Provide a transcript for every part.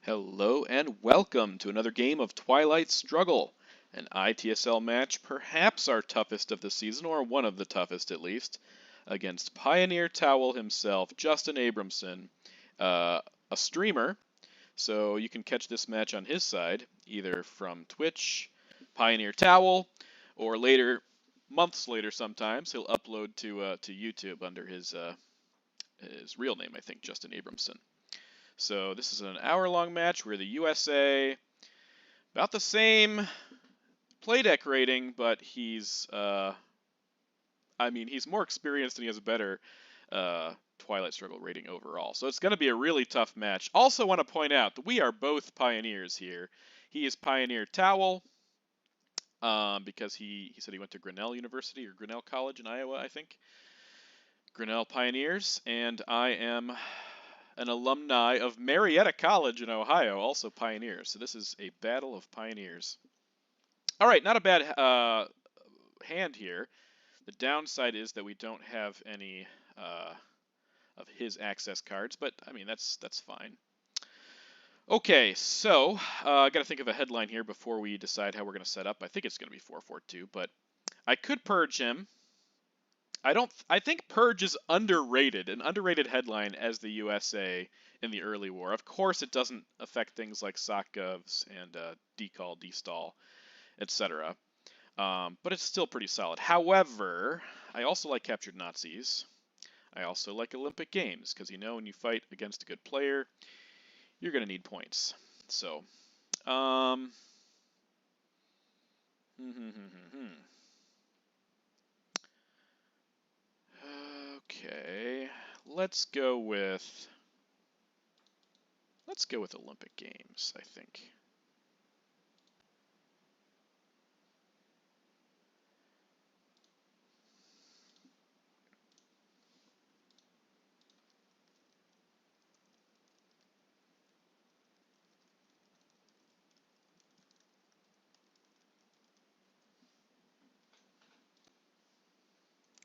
Hello and welcome to another game of Twilight Struggle, an ITSL match, perhaps our toughest of the season, or one of the toughest at least, against PioneerTowel himself, Justin Abramson, a streamer. So you can catch this match on his side, either from Twitch, PioneerTowel, or later, months later sometimes, he'll upload to YouTube under his real name, I think, Justin Abramson. So this is an hour-long match where the USA, about the same play deck rating, but he's more experienced and he has a better Twilight Struggle rating overall. So it's going to be a really tough match. Also want to point out that we are both pioneers here. He is PioneerTowel because he said he went to Grinnell University or Grinnell College in Iowa, I think. Grinnell Pioneers, and I am an alumni of Marietta College in Ohio, also Pioneers. So this is a battle of Pioneers. All right, not a bad hand here. The downside is that we don't have any of his access cards, but I mean that's fine. Okay, so I got to think of a headline here before we decide how we're going to set up. I think it's going to be 4-4-2, but I could purge him. I think Purge is underrated, an underrated headline as the USA in the early war. Of course, it doesn't affect things like SOCGovs and decall, destall, etc. But it's still pretty solid. However, I also like Captured Nazis. I also like Olympic Games, because you know when you fight against a good player, you're going to need points. So, okay, let's go with Olympic Games, I think.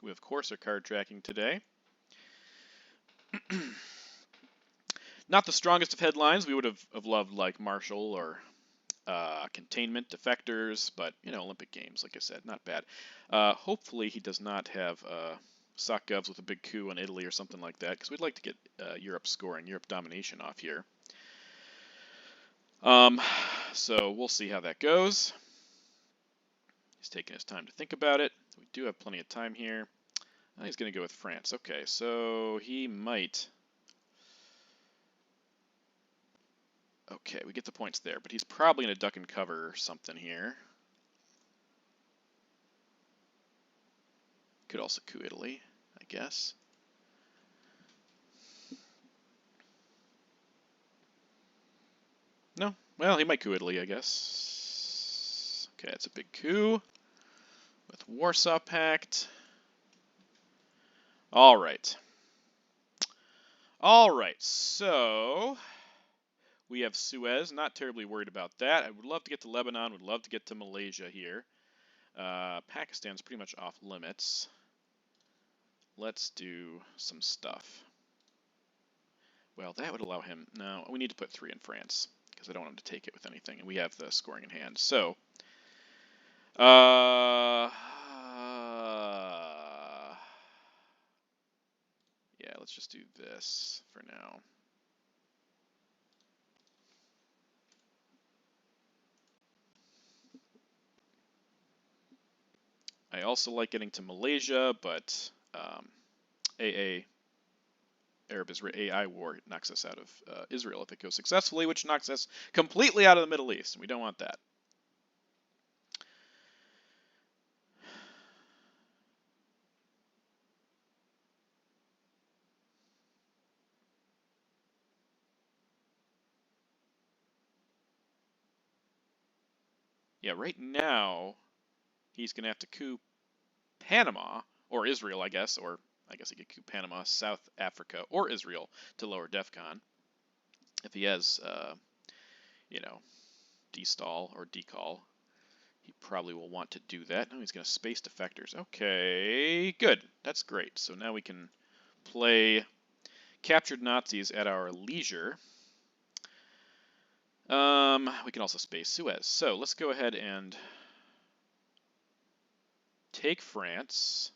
We of course are card tracking today. Not the strongest of headlines. We would have loved like Marshall or Containment, Defectors, but you know, Olympic Games, like I said, not bad. Hopefully he does not have SOCGovs with a big coup in Italy or something like that, because we'd like to get Europe scoring, Europe domination off here. So we'll see how that goes. He's taking his time to think about it. We do have plenty of time here. He's going to go with France. Okay, so he might. Okay, we get the points there, but he's probably going to duck and cover or something here. Could also coup Italy, I guess. No? Well, he might coup Italy, I guess. Okay, it's a big coup with Warsaw Pact. All right. All right, so we have Suez. Not terribly worried about that. I would love to get to Lebanon. Would love to get to Malaysia here. Pakistan's pretty much off limits. Let's do some stuff. Well, that would allow him. No, we need to put 3 in France because I don't want him to take it with anything, and we have the scoring in hand. So, yeah, let's just do this for now. I also like getting to Malaysia, but Arab-Israeli AI war knocks us out of Israel if it goes successfully, which knocks us completely out of the Middle East, and we don't want that. Yeah, right now, he's going to have to coup Panama, or Israel, I guess, or I guess he could coup Panama, South Africa, or Israel to lower DEFCON. If he has, you know, destall or decall, he probably will want to do that. No, he's going to space defectors. Okay, good. That's great. So now we can play Captured Nazis at our leisure. We can also space Suez. So let's go ahead and take France.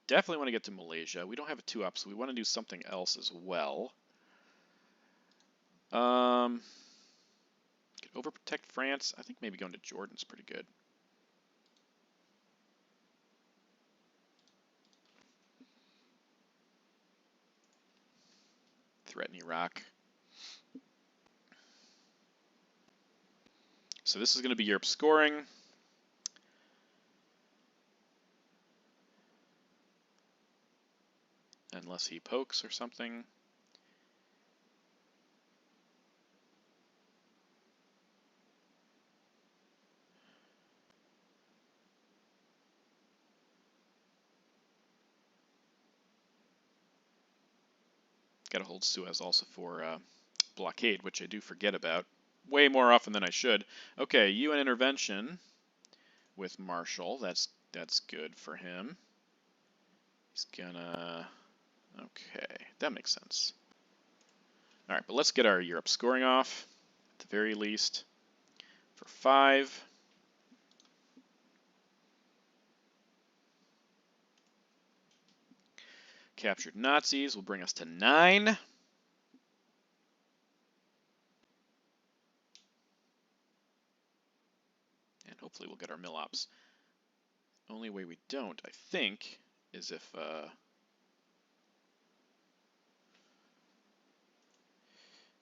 Definitely want to get to Malaysia. We don't have a 2-up, so we want to do something else as well. Can overprotect France. I think maybe going to Jordan's pretty good. Threaten Iraq. So this is going to be Europe scoring. Unless he pokes or something. Got to hold Suez also for blockade, which I do forget about way more often than I should. Okay, UN intervention with Marshall. That's good for him. He's gonna... Okay, that makes sense. All right, but let's get our Europe scoring off, at the very least, for 5. Captured Nazis will bring us to 9. And hopefully we'll get our mill ops. Only way we don't, I think, is if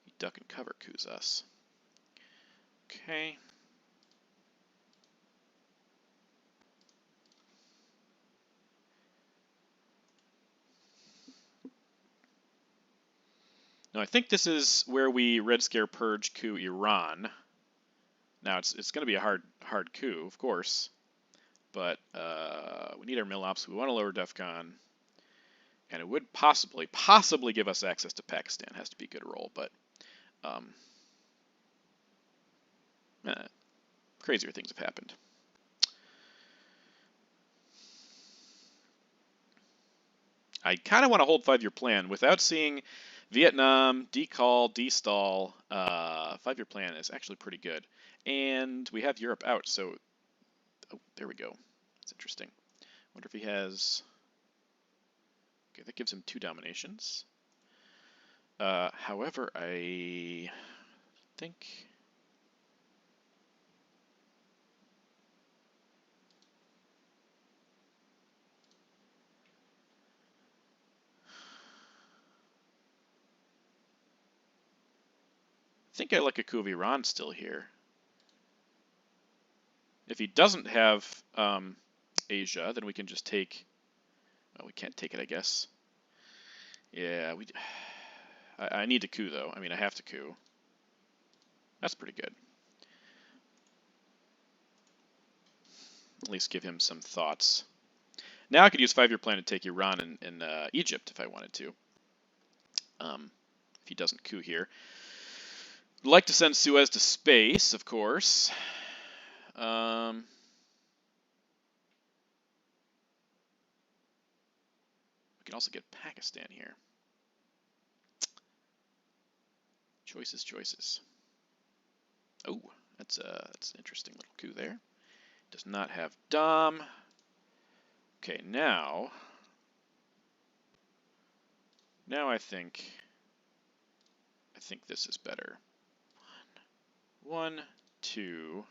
he duck and cover coups us. Okay. Now I think this is where we Red Scare purge coup Iran. Now it's going to be a hard coup, of course, but we need our mill ops. We want to lower DEFCON, and it would possibly give us access to Pakistan. It has to be a good roll, but crazier things have happened. I kind of want to hold 5-year plan without seeing Vietnam, decall, destall. 5-year plan is actually pretty good. And we have Europe out, so... Oh, there we go. That's interesting. Wonder if he has... Okay, that gives him 2 dominations. However, I think... I like a coup of Iran still here. If he doesn't have Asia, then we can just take... Well, we can't take it, I guess. Yeah, I need to coup, though. I mean, I have to coup. That's pretty good. At least give him some thoughts. Now I could use 5-year plan to take Iran and Egypt if I wanted to. If he doesn't coup here. Would like to send Suez to space, of course. We can also get Pakistan here. Choices. Oh, that's an interesting little coup there. Does not have Dom. Okay, now I think this is better. 1, 2,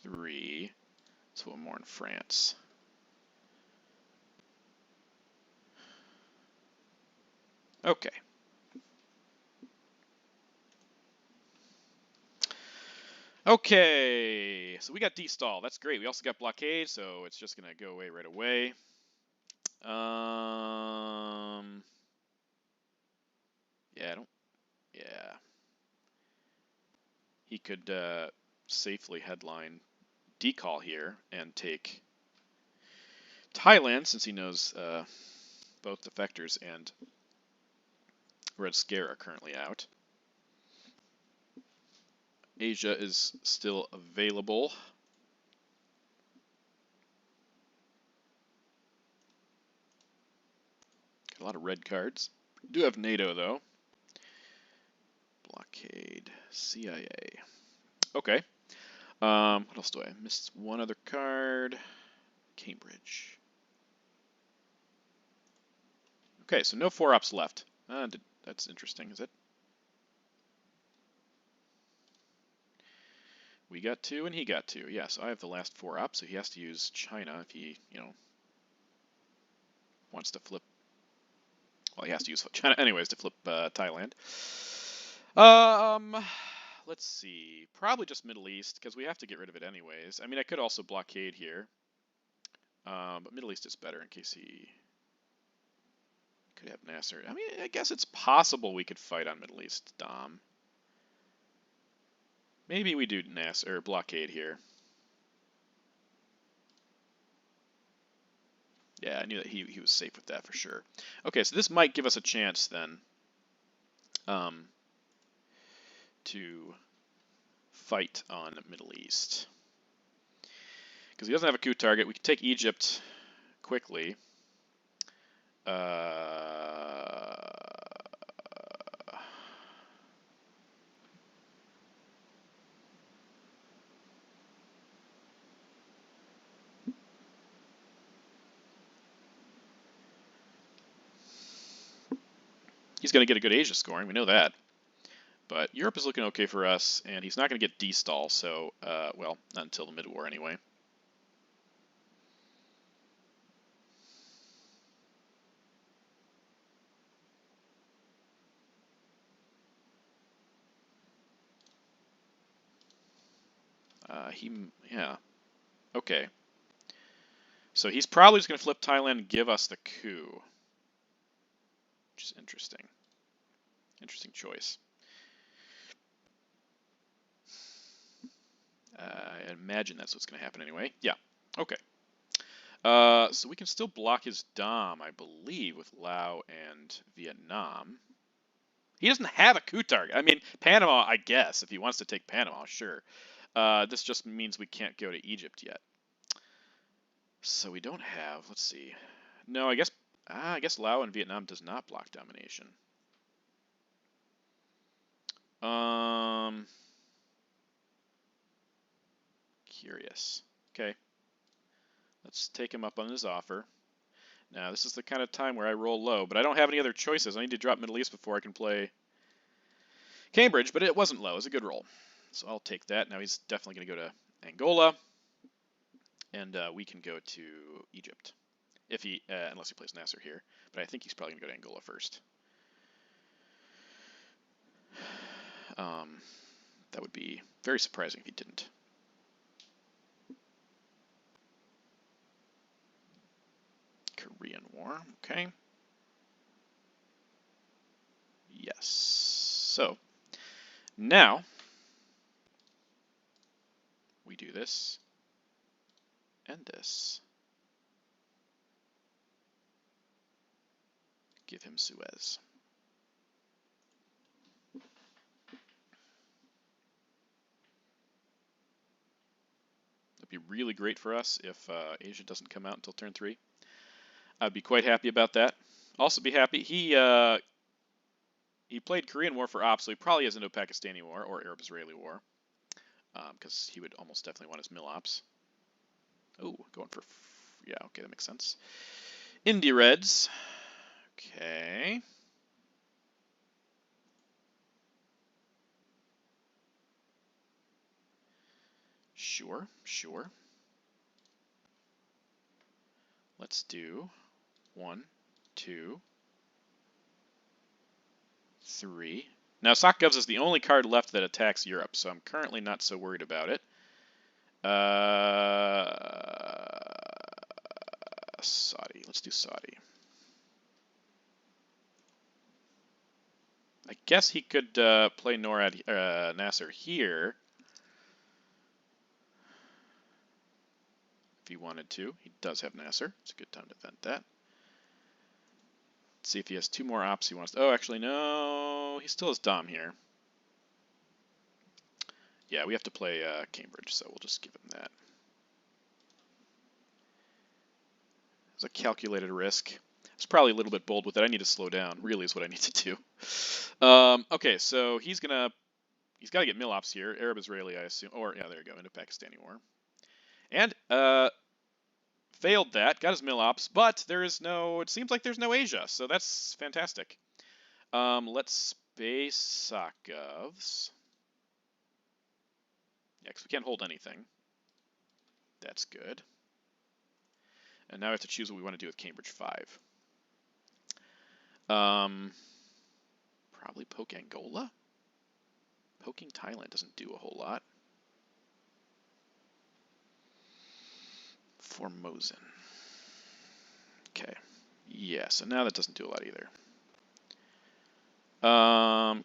3. So 1 more in France. Okay. Okay, so we got destall. That's great. We also got blockade, so it's just gonna go away right away. Yeah, he could safely headline decall here and take Thailand, since he knows both defectors and Red Scare are currently out. Asia is still available. Got a lot of red cards. Do have NATO, though. Blockade. CIA. Okay. What else do I missed? One other card. Cambridge. Okay, so no 4-ops left. That's interesting, is it? We got 2 and he got 2. Yeah, so I have the last 4-ops, so he has to use China if he, wants to flip. Well, he has to use China anyways to flip Thailand. Let's see. Probably just Middle East, because we have to get rid of it anyways. I mean, I could also blockade here. But Middle East is better in case he could have Nasser. I mean, I guess it's possible we could fight on Middle East Dom. Maybe we do Nasser or blockade here. Yeah, I knew that he was safe with that for sure. Okay, so this might give us a chance then to fight on the Middle East. Because he doesn't have a coup target. We can take Egypt quickly. He's going to get a good Asia scoring, we know that. But Europe is looking okay for us, and he's not going to get D-stall, so, well, not until the mid-war anyway. Yeah. Okay. So he's probably just going to flip Thailand and give us the coup. Which is interesting. Interesting choice. I imagine that's what's going to happen anyway. Yeah. Okay. So we can still block his Dom, I believe, with Laos and Vietnam. He doesn't have a coup target. I mean, Panama, I guess, if he wants to take Panama, sure. This just means we can't go to Egypt yet. So we don't have, let's see. No, I guess Laos and Vietnam does not block domination. Curious. Okay. Let's take him up on his offer. Now, this is the kind of time where I roll low, but I don't have any other choices. I need to drop Middle East before I can play Cambridge, but it wasn't low. It was a good roll. So I'll take that. Now he's definitely going to go to Angola, and we can go to Egypt, if he unless he plays Nasser here. But I think he's probably going to go to Angola first. That would be very surprising if he didn't. Korean War, okay. Yes. So now we do this and this. Give him Suez. That'd be really great for us if Asia doesn't come out until turn 3. I'd be quite happy about that. Also be happy, he played Korean War for ops, so he probably has Indo-Pakistani War or Arab-Israeli War, because he would almost definitely want his mil ops. Oh, going for, yeah, okay, that makes sense. Indie Reds, okay. Sure, sure. Let's do 1, 2, 3. Now, Sakgovs is the only card left that attacks Europe, so I'm currently not so worried about it. Saudi. Let's do Saudi. I guess he could play Nasser here if he wanted to. He does have Nasser. It's a good time to vent that. Let's see if he has 2 more ops he wants to. Oh, actually, no. He still has Dom here. Yeah, we have to play Cambridge, so we'll just give him that. It's a calculated risk. It's probably a little bit bold with it. I need to slow down, really is what I need to do. Okay, so he's got to get Milops here. Arab-Israeli, I assume. Or, yeah, there you go, Indo-Pakistani War. And, failed that, got his Milops, but it seems like there's no Asia, so that's fantastic. Let's space Sokovs. Yeah, because we can't hold anything. That's good. And now we have to choose what we want to do with Cambridge 5. Probably poke Angola? Poking Thailand doesn't do a whole lot. Formosan. Okay. Yeah, so now that doesn't do a lot either.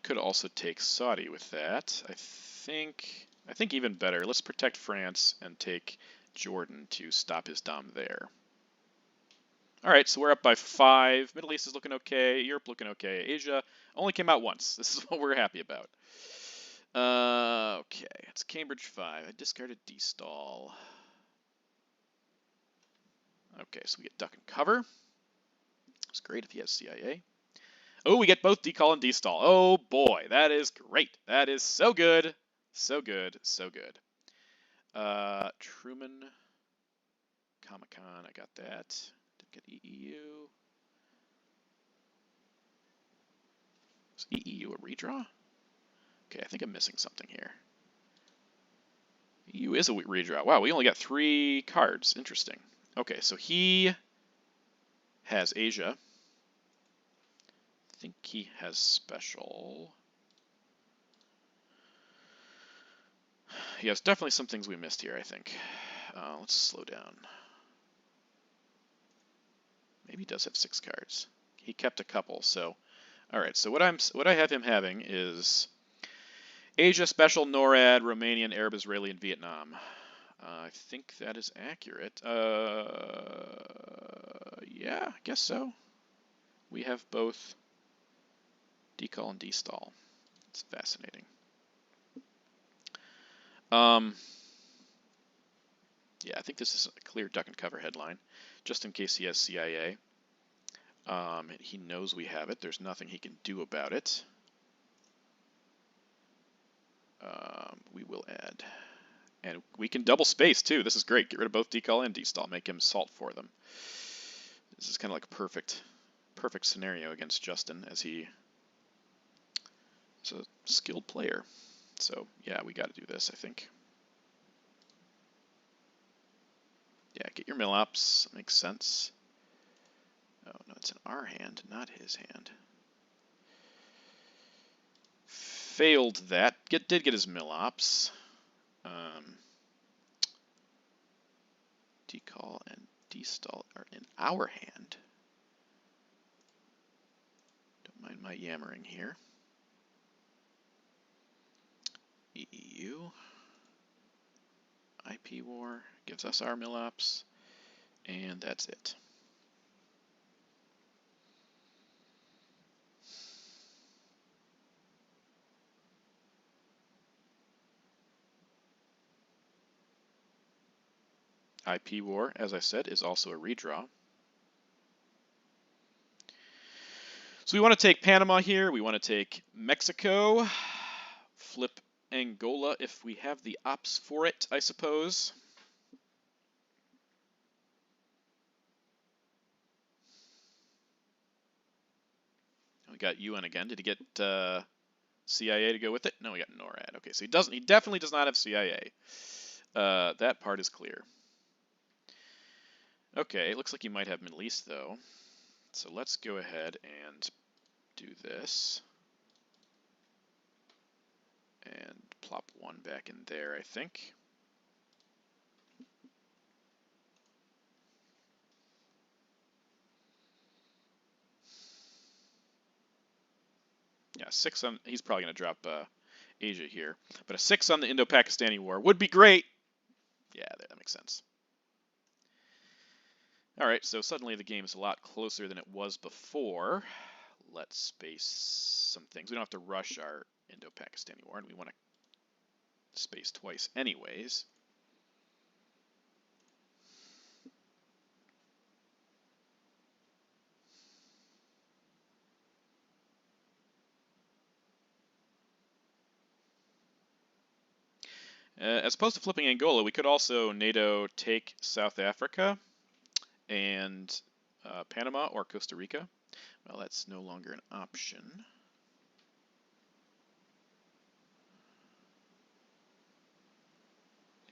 Could also take Saudi with that. I think even better. Let's protect France and take Jordan to stop his dom there. All right, so we're up by 5. Middle East is looking okay. Europe looking okay. Asia only came out once. This is what we're happy about. Okay, it's Cambridge 5. I discarded D-stall. Okay, so we get duck and cover. It's great if he has CIA. Oh, we get both decall and D-stall. Oh boy, that is great. That is so good. So good, so good. Truman, Comic-Con, I got that. Didn't get EEU. Is EEU a redraw? Okay, I think I'm missing something here. EU is a redraw. Wow, we only got 3 cards. Interesting. Okay, so he has Asia. I think he has special. He has definitely some things we missed here, I think. Let's slow down. Maybe he does have 6 cards. He kept a couple, so all right. So what I have him having is Asia, special, NORAD, Romanian, Arab, Israeli, and Vietnam. I think that is accurate. Yeah, I guess so. We have both decall and D-stall. It's fascinating. Yeah, I think this is a clear duck and cover headline, just in case he has CIA. He knows we have it. There's nothing he can do about it. We will add. And we can double space, too. This is great. Get rid of both decall and D-stall. Make him salt for them. This is kind of like a perfect scenario against Justin, as he is a skilled player. So, yeah, we got to do this, I think. Yeah, get your Milops. Makes sense. Oh, no, it's in our hand, not his hand. Failed that. Did get his Milops. Decall and D-stall are in our hand. Don't mind my yammering here. EEU. IP war gives us our Milops. And that's it. IP war, as I said, is also a redraw. So we want to take Panama here. We want to take Mexico. Flip Angola if we have the ops for it, I suppose. We got UN again. Did he get CIA to go with it? No, we got NORAD. Okay, so he definitely does not have CIA. That part is clear. Okay, it looks like he might have Middle East though. So let's go ahead and do this. And plop 1 back in there, I think. Yeah, 6 on, he's probably going to drop Asia here. But a 6 on the Indo-Pakistani War would be great. Yeah, that makes sense. All right, so suddenly the game is a lot closer than it was before. Let's space some things. We don't have to rush our Indo-Pakistani War, and we want to space twice anyways. As opposed to flipping Angola, we could also NATO take South Africa and Panama or Costa Rica. Well, that's no longer an option.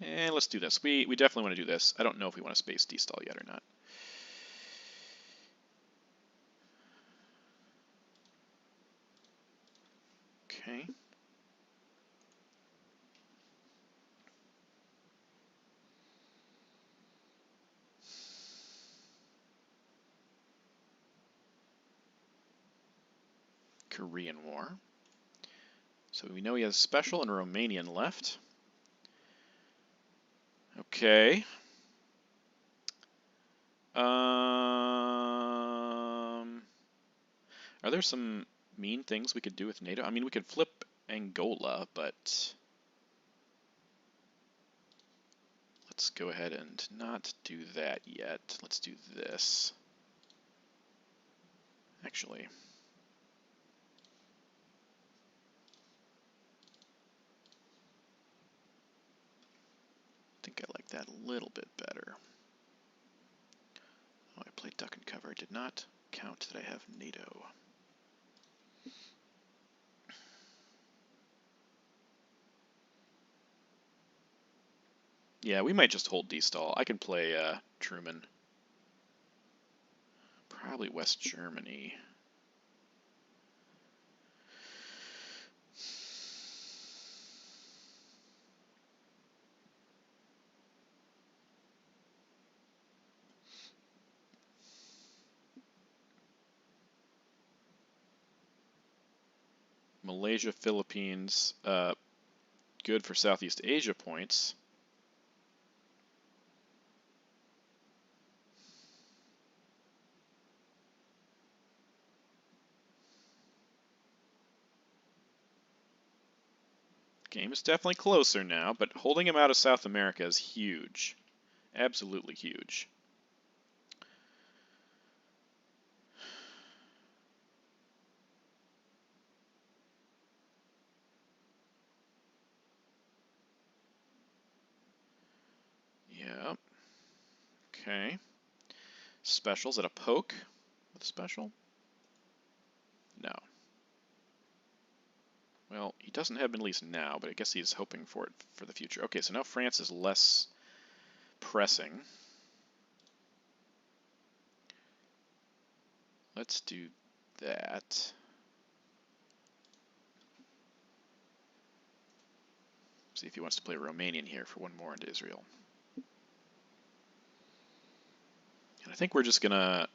And let's do this. We definitely want to do this. I don't know if we want to space destall yet or not. Okay. Korean War. So we know he has special and Romanian left. Okay. Are there some mean things we could do with NATO? I mean, we could flip Angola, but let's go ahead and not do that yet. Let's do this. Actually, I think I like that a little bit better. Oh, I played duck and cover. I did not count that I have NATO. Yeah, we might just hold D-stall. I can play Truman. Probably West Germany. Malaysia, Philippines, good for Southeast Asia points. Game is definitely closer now, but holding him out of South America is huge. Absolutely huge. Yeah. Okay. Specials at a poke with a special? No. Well, he doesn't have Middle East now, but I guess he's hoping for it for the future. Okay, so now France is less pressing. Let's do that. See if he wants to play Romanian here for one more into Israel. And I think we're just gonna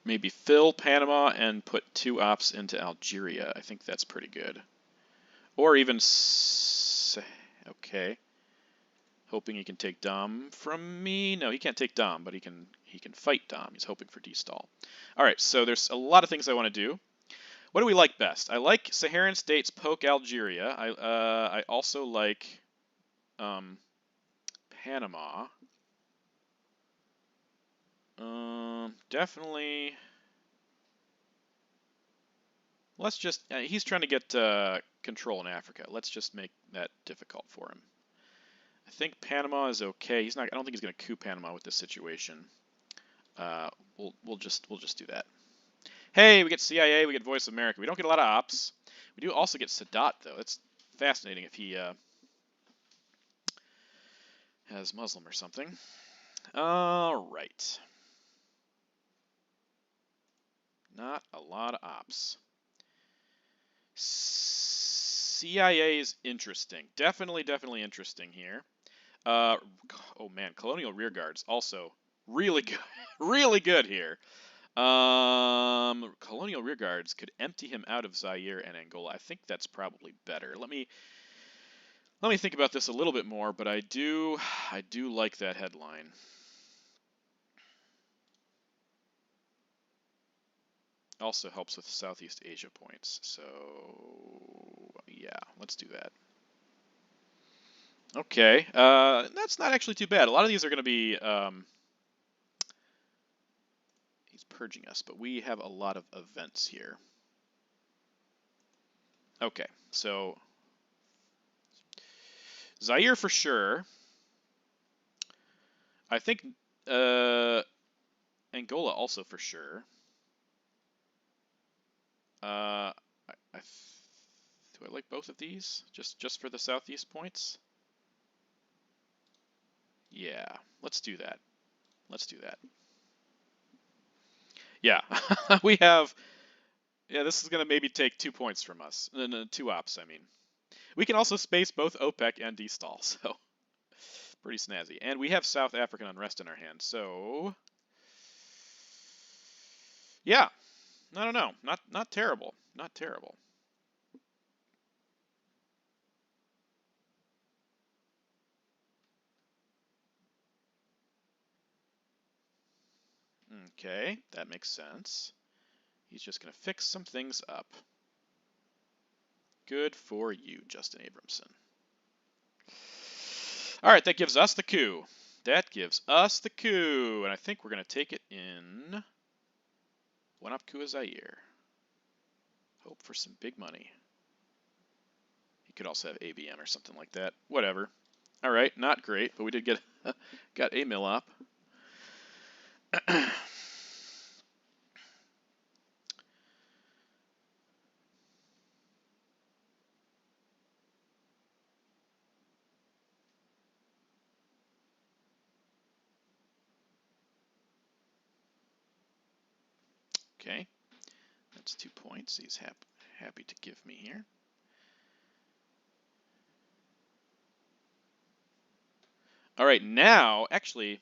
maybe fill Panama and put 2 ops into Algeria. I think that's pretty good. Or even, okay. Hoping he can take Dom from me. No, he can't take Dom, but he can fight Dom. He's hoping for D-stall. All right, so there's a lot of things I want to do. What do we like best? I like Saharan states poke Algeria. I also like Panama. Definitely. Let's just. He's trying to get control in Africa. Let's just make that difficult for him. I think Panama is okay. He's not. I don't think he's going to coup Panama with this situation. We'll just do that. Hey, we get CIA. We get Voice of America. We don't get a lot of ops. We do also get Sadat though. That's fascinating if he has Muslim or something. All right. Not a lot of ops. CIA is interesting. Definitely interesting here. Oh man, Colonial Rearguards also really good, really good here. Colonial Rearguards could empty him out of Zaire and Angola. I think that's probably better. Let me think about this a little bit more, but I do like that headline. Also helps with Southeast Asia points. So yeah, let's do that. Okay, that's not actually too bad. A lot of these are going to be he's purging us, but we have a lot of events here. Okay, so Zaire for sure. I think Angola also for sure. Do I like both of these? Just for the southeast points? Yeah, let's do that. Let's do that. Yeah, we have. Yeah, this is gonna maybe take 2 points from us. No, 2 ops, I mean. We can also space both OPEC and DSTAL, so pretty snazzy. And we have South African unrest in our hand, so yeah. I don't know. Not terrible. Not terrible. Okay, that makes sense. He's just going to fix some things up. Good for you, Justin Abramson. All right, that gives us the coup. That gives us the coup. And I think we're going to take it in one up coup Zaire. Hope for some big money. He could also have ABM or something like that. Whatever. All right, not great, but we did get got a mill op. Okay, that's 2 points. He's happy to give me here. All right, now, actually,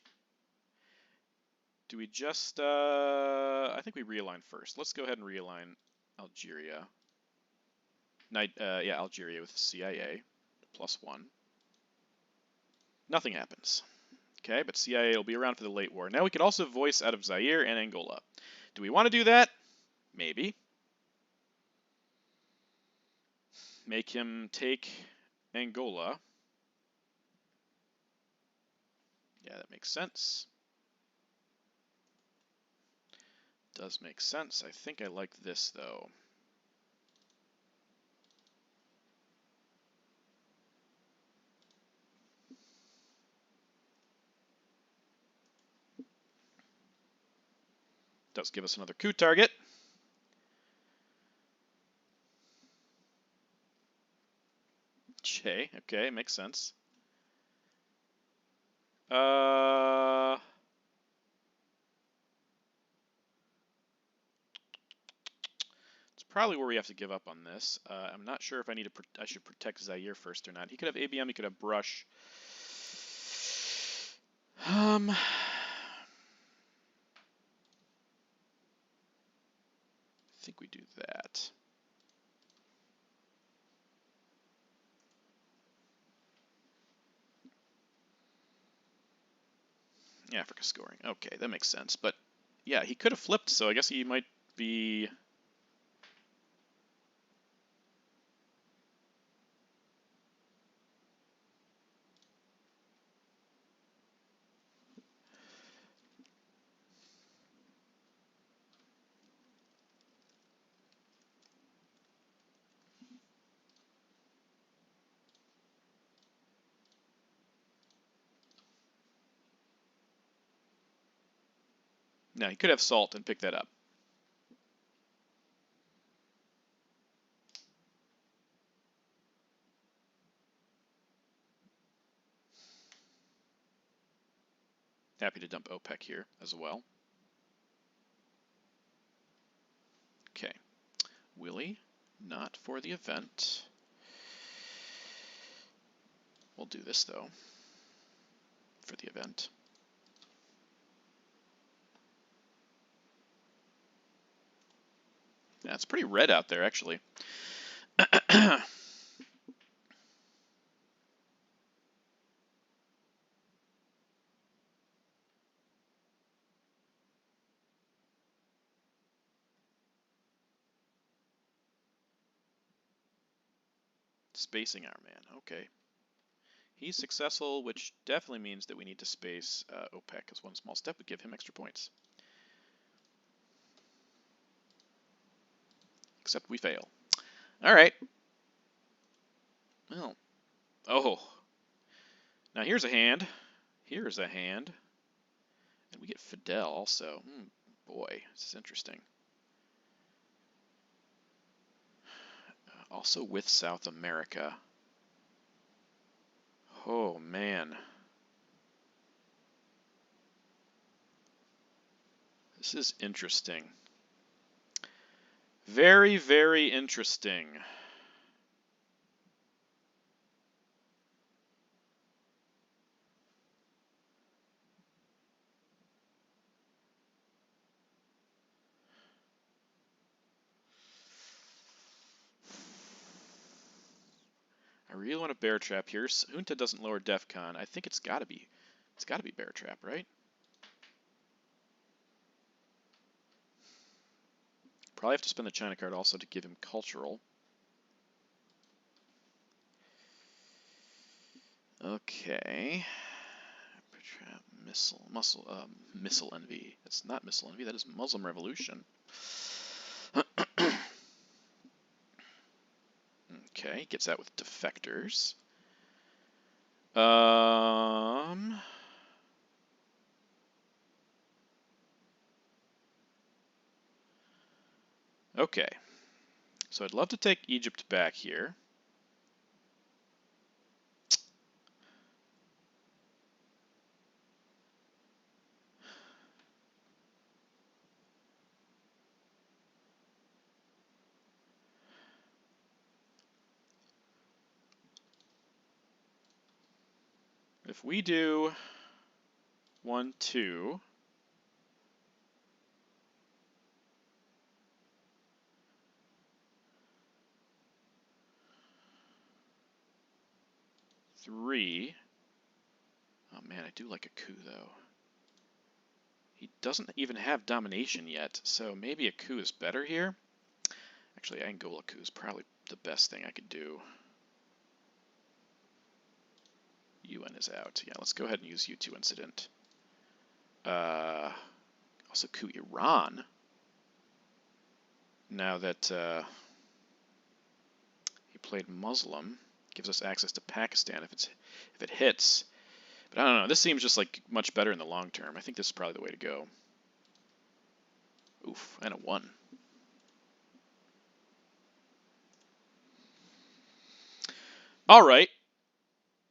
do we just, I think we realign first. Let's go ahead and realign Algeria. Yeah, Algeria with CIA, +1. Nothing happens. Okay, but CIA will be around for the late war. Now we could also voice out of Zaire and Angola. Do we want to do that? Maybe. Make him take Angola. Yeah, that makes sense. Does make sense. I think I like this, though. Does give us another coup target. Okay, makes sense. It's probably where we have to give up on this. I'm not sure if I should protect Zaire first or not. He could have ABM, he could have Brush. I think we do that. Africa scoring. Okay, that makes sense. But yeah, he could have flipped, so I guess he might be. No, he could have Salt and pick that up. Happy to dump OPEC here as well. Okay. Willie, not for the event. We'll do this, though, for the event. Yeah, it's pretty red out there, actually. Spacing our man, okay. He's successful, which definitely means that we need to space OPEC, because one small step would give him extra points. Except we fail. All right. Well, oh, Now here's a hand. Here's a hand. And we get Fidel also. Boy, this is interesting. Also with South America. Oh, man. This is interesting. Very, very interesting. I really want a bear trap here. Junta doesn't lower DEFCON. I think it's gotta be bear trap, right? Probably have to spend the China card also to give him cultural. Okay. Trap, missile envy. That's not missile envy. That is Muslim revolution. Okay, gets out with defectors. Okay. So I'd love to take Egypt back here. If we do 1, 2, three. Oh man, I do like a coup though. He doesn't even have domination yet, so maybe a coup is better here. Actually, Angola coup is probably the best thing I could do. UN is out. Yeah, let's go ahead and use U2 incident. Also coup Iran. Now that he played Muslim, gives us access to Pakistan if it hits. But I don't know. This seems just like much better in the long term. I think this is probably the way to go. Oof, and a 1. All right.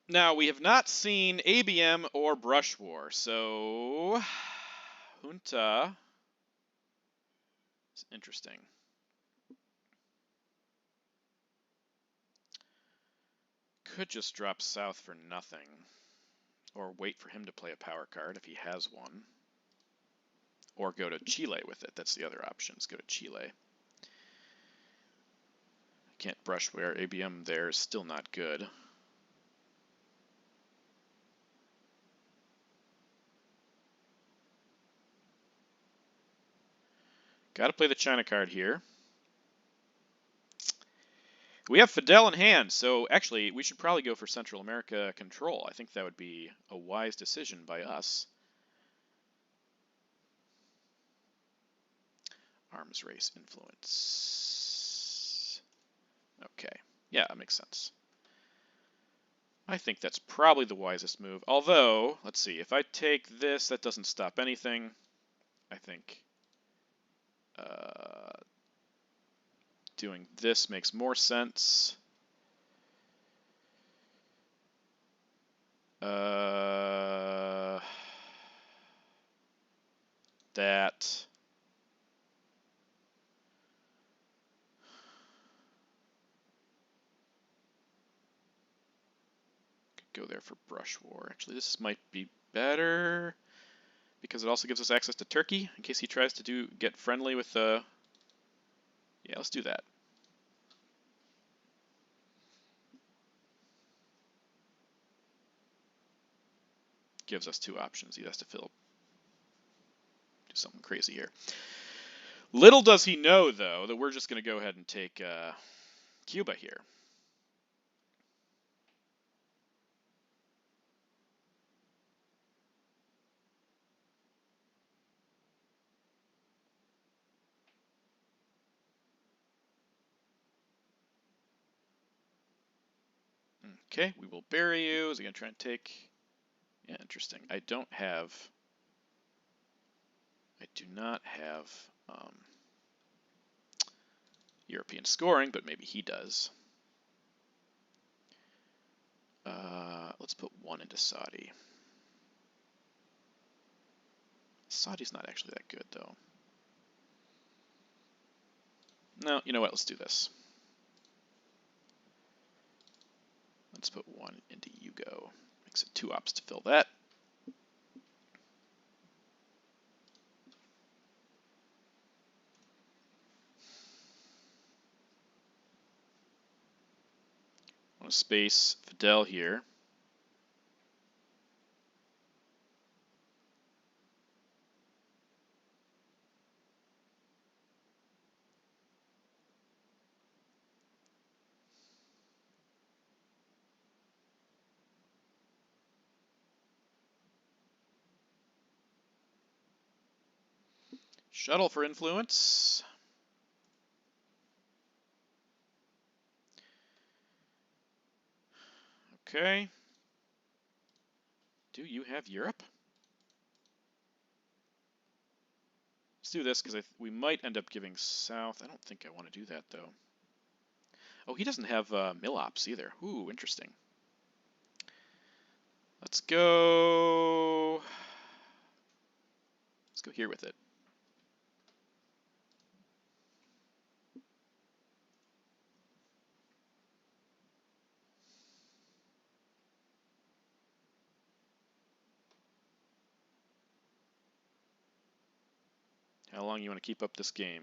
Now, we have not seen ABM or Brush War, so Junta is interesting. Could just drop south for nothing, or wait for him to play a power card if he has one, or go to Chile with it. That's the other option, is go to Chile. Can't Brush War. ABM there is still not good. Got to play the China card here. We have Fidel in hand, so actually we should probably go for Central America control. I think that would be a wise decision by us. Arms race influence. Okay, yeah, that makes sense. I think that's probably the wisest move. Although, let's see, if I take this, that doesn't stop anything. I think doing this makes more sense. That. Could go there for Brush War. Actually, this might be better because it also gives us access to Turkey in case he tries to get friendly with the. Yeah, let's do that. Gives us 2 options. He has to do something crazy here. Little does he know, though, that we're just going to go ahead and take Cuba here. Okay, we will bury you. Is he going to try and take? Yeah, interesting. I do not have European scoring, but maybe he does. Let's put 1 into Saudi. Saudi's not actually that good, though. No, you know what? Let's do this. Let's put 1 into Yugo. Makes it 2 ops to fill that. I want to space Fidel here. Shuttle for influence. Okay. Do you have Europe? Let's do this because we might end up giving South. I don't think I want to do that, though. Oh, he doesn't have Milops either. Ooh, interesting. Let's go here with it. How long you want to keep up this game?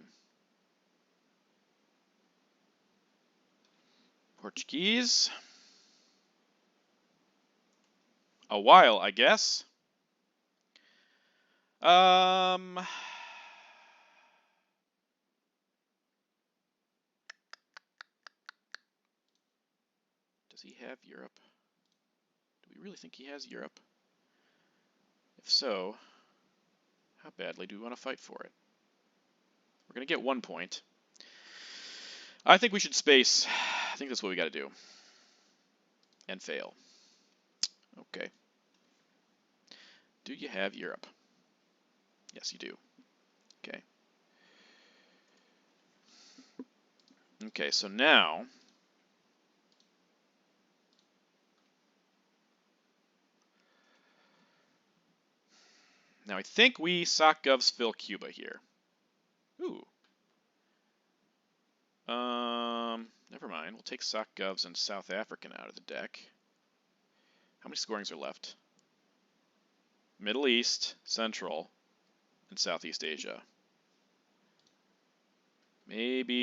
Portuguese. A while, I guess. Does he have Europe? Do we really think he has Europe? If so, how badly do we want to fight for it? We're going to get 1 point. I think we should space. I think that's what we got to do. And fail. Okay. Do you have Europe? Yes, you do. Okay. Okay, so now I think we sock govs fill Cuba here. Ooh. Never mind. We'll take sock govs and South African out of the deck. How many scorings are left? Middle East, Central, and Southeast Asia. Maybe.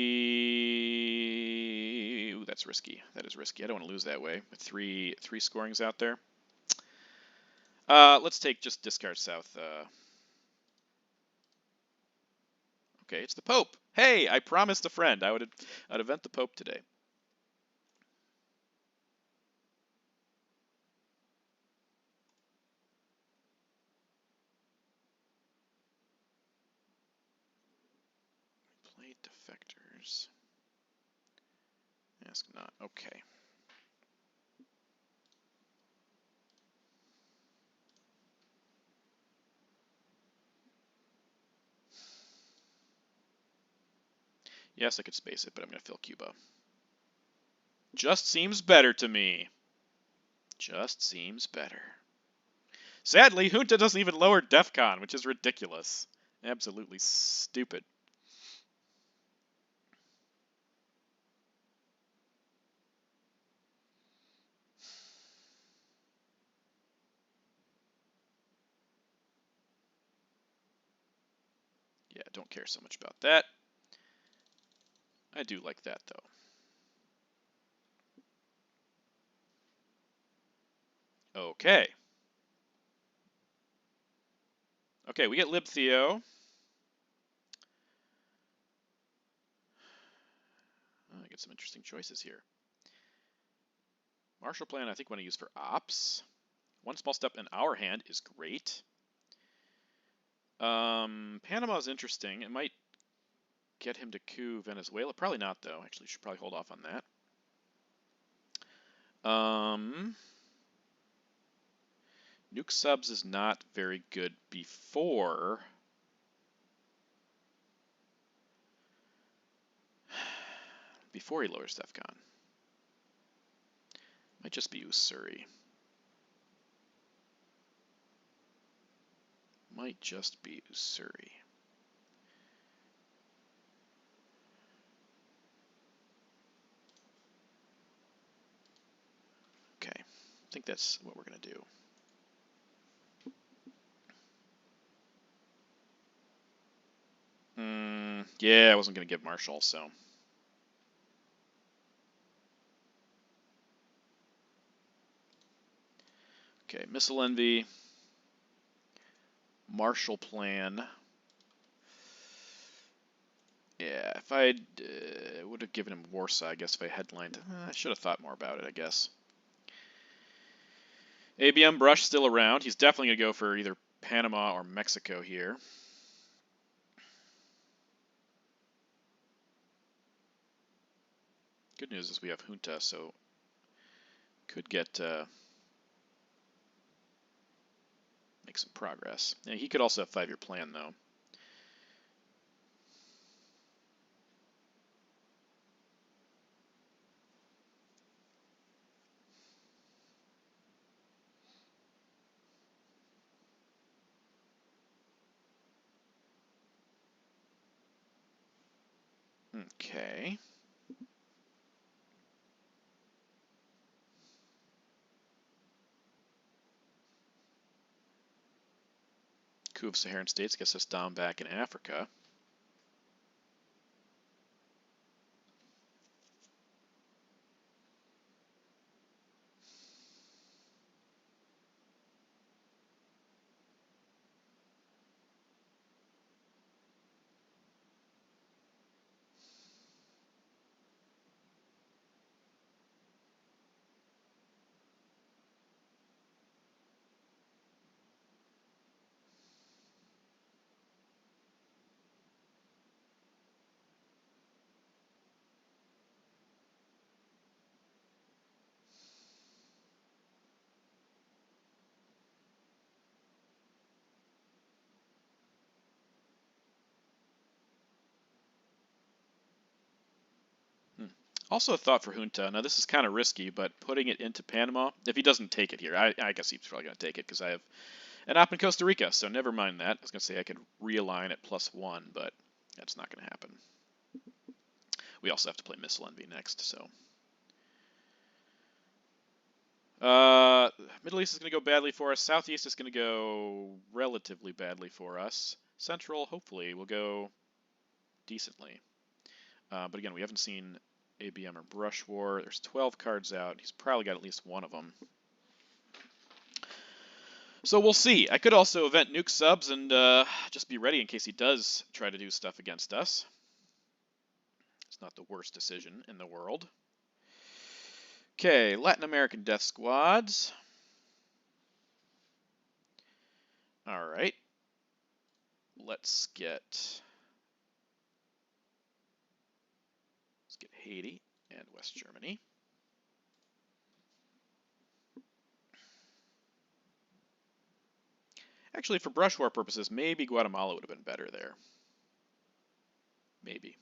Ooh, that's risky. That is risky. I don't want to lose that way with three scorings out there. Let's just discard South. Okay, it's the Pope. Hey, I promised a friend I'd event the Pope today. Play defectors. Ask not. Okay. Yes, I could space it, but I'm going to fill Cuba. Just seems better to me. Just seems better. Sadly, Junta doesn't even lower DEFCON, which is ridiculous. Absolutely stupid. Yeah, don't care so much about that. I do like that, though. Okay. Okay, we get libtheo. Oh, I get some interesting choices here. Marshall Plan, I think, want to use for ops. 1 small step in our hand is great. Panama is interesting. It might get him to coup Venezuela. Probably not, though. Actually, should probably hold off on that. Nuke subs is not very good before. Before he lowers DEFCON. Might just be Usuri. Might just be Usuri. Okay, I think that's what we're going to do. Yeah, I wasn't going to give Marshall, so. Okay, Missile Envy. Marshall Plan. Yeah, if I would have given him Warsaw, I guess, if I headlined. I should have thought more about it, I guess. ABM Brush still around. He's definitely going to go for either Panama or Mexico here. Good news is we have Junta, so could get make some progress. Yeah, he could also have 5-year plan, though. Okay. Coup of Saharan states gets us down back in Africa. Also a thought for Junta. Now, this is kind of risky, but putting it into Panama, if he doesn't take it here, I guess he's probably going to take it because I have an op in Costa Rica, so never mind that. I was going to say I could realign at +1, but that's not going to happen. We also have to play Missile Envy next, so. Middle East is going to go badly for us. Southeast is going to go relatively badly for us. Central, hopefully, will go decently. But again, we haven't seen ABM or Brush War. There's 12 cards out. He's probably got at least one of them. So we'll see. I could also event nuke subs and just be ready in case he does try to do stuff against us. It's not the worst decision in the world. Okay, Latin American Death Squads. All right. Let's get Haiti and West Germany. Actually, for brush war purposes, maybe Guatemala would have been better there. Maybe.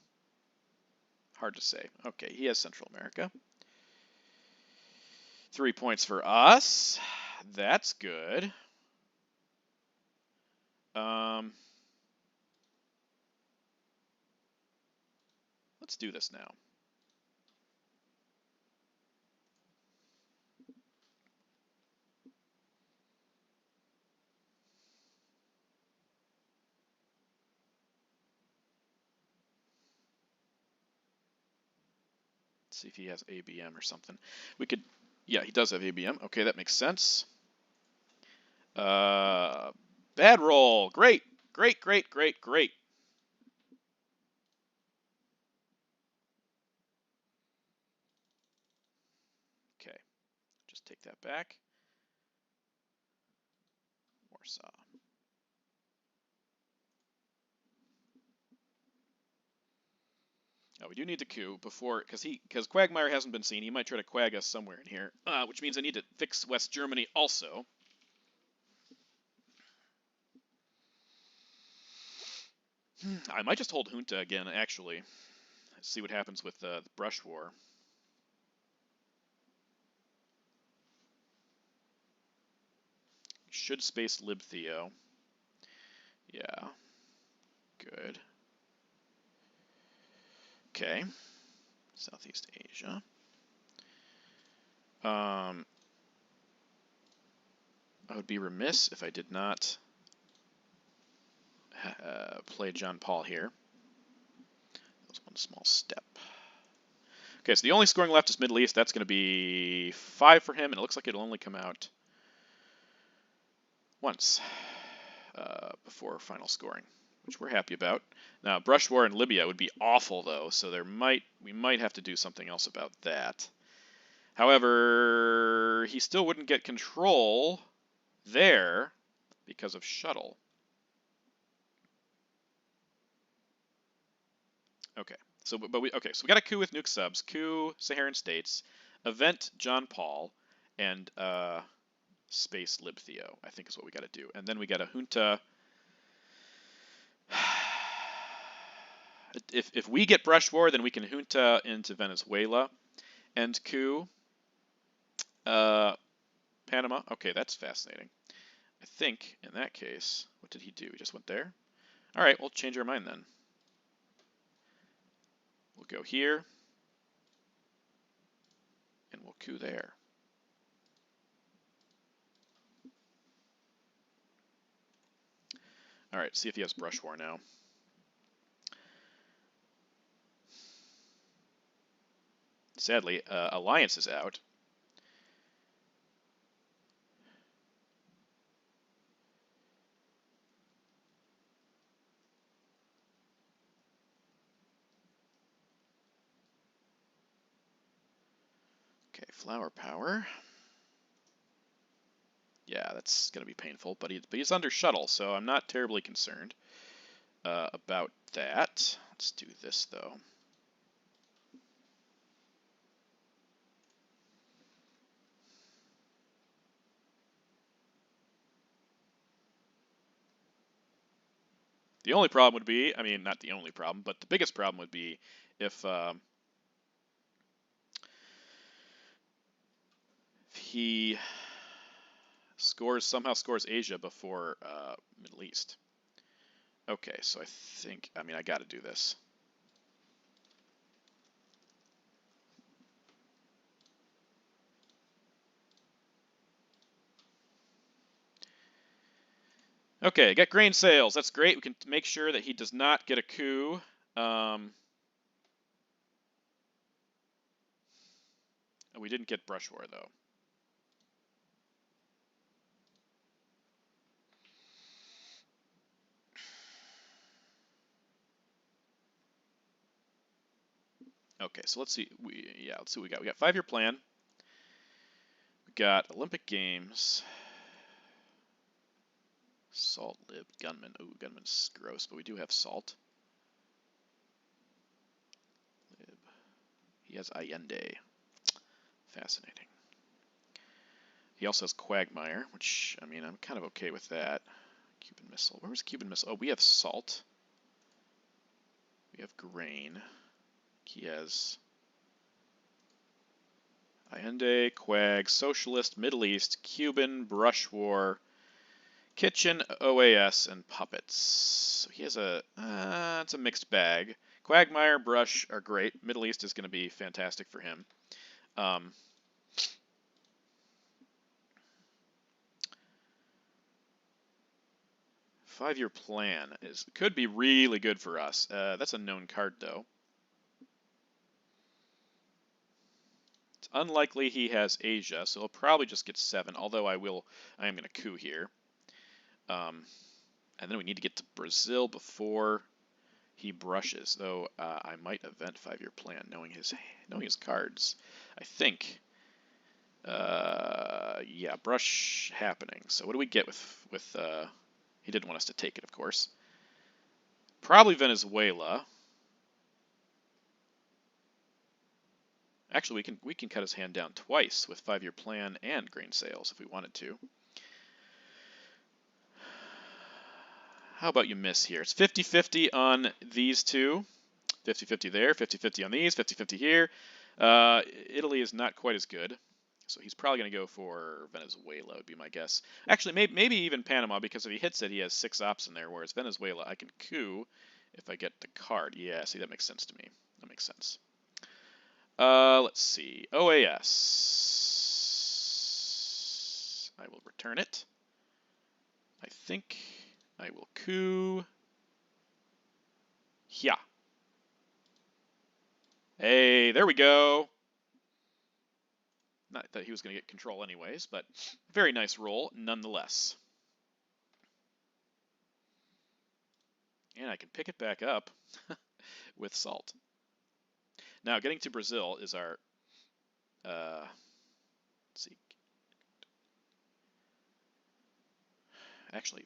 Hard to say. Okay, he has Central America. 3 points for us. That's good. Let's do this now. Let's see if he has ABM or something. We could, yeah, he does have ABM. Okay, that makes sense. Bad roll. Great, great, great, great, great. Okay, just take that back. Warsaw. We do need the coup before, because Quagmire hasn't been seen. He might try to quag us somewhere in here, which means I need to fix West Germany also. I might just hold Junta again, actually. See what happens with the brush war. Should space lib Theo. Yeah. Good. Okay. Southeast Asia. I would be remiss if I did not play John Paul here. That was one small step. Okay, so the only scoring left is Middle East. That's going to be 5 for him, and it looks like it'll only come out once before final scoring, which we're happy about. Now, brush war in Libya would be awful, though, so we might have to do something else about that. However, he still wouldn't get control there because of shuttle. Okay, so we got a coup with nuke subs, coup Saharan states, event John Paul, and space lib Theo, I think is what we got to do, and then we got a junta. If we get brush war, then we can junta into Venezuela and coup Panama. Okay, that's fascinating. I think in that case, what did he do? He just went there? All right, we'll change our mind then. We'll go here, and we'll coup there. All right, see if he has brush war now. Sadly, Alliance is out. Okay, flower power. Yeah, that's going to be painful, but he's under shuttle, so I'm not terribly concerned about that. Let's do this, though. The only problem would be, I mean, not the only problem, but the biggest problem would be if he somehow scores Asia before Middle East. Okay, so I mean, I got to do this. Okay, get grain sales. That's great. We can make sure that he does not get a coup. We didn't get brush war, though. Okay, so let's see. Let's see what we got. We got 5-year plan. We got Olympic Games. Salt lib gunman. Ooh, gunman's gross, but we do have salt. Lib. He has Allende. Fascinating. He also has Quagmire, which, I mean, I'm kind of okay with that. Cuban missile. Where was Cuban missile? Oh, we have salt. We have grain. He has Allende, Quag, Socialist, Middle East, Cuban, Brush War, Kitchen, OAS, and Puppets. So he has it's a mixed bag. Quagmire, Brush are great. Middle East is going to be fantastic for him. 5-year plan could be really good for us. That's a known card, though. It's unlikely he has Asia, so he'll probably just get 7, although I am going to coup here. And then we need to get to Brazil before he brushes, though I might event 5-year plan, knowing his cards. I think. Yeah, brush happening. So what do we get with he didn't want us to take it, of course. Probably Venezuela. Actually, we can cut his hand down twice with 5-year plan and grain sales if we wanted to. How about you miss here? It's 50-50 on these two. 50-50 there, 50-50 on these, 50-50 here. Italy is not quite as good, so he's probably going to go for Venezuela, would be my guess. Actually, maybe even Panama, because if he hits it, he has 6 ops in there, whereas Venezuela, I can coup if I get the card. Yeah, see, that makes sense to me. That makes sense. Let's see. OAS. I will return it. I think I will coup. Yeah. Hey, there we go. Not that he was going to get control anyways, but very nice roll nonetheless. And I can pick it back up with salt. Now, getting to Brazil is our, let's see. Actually,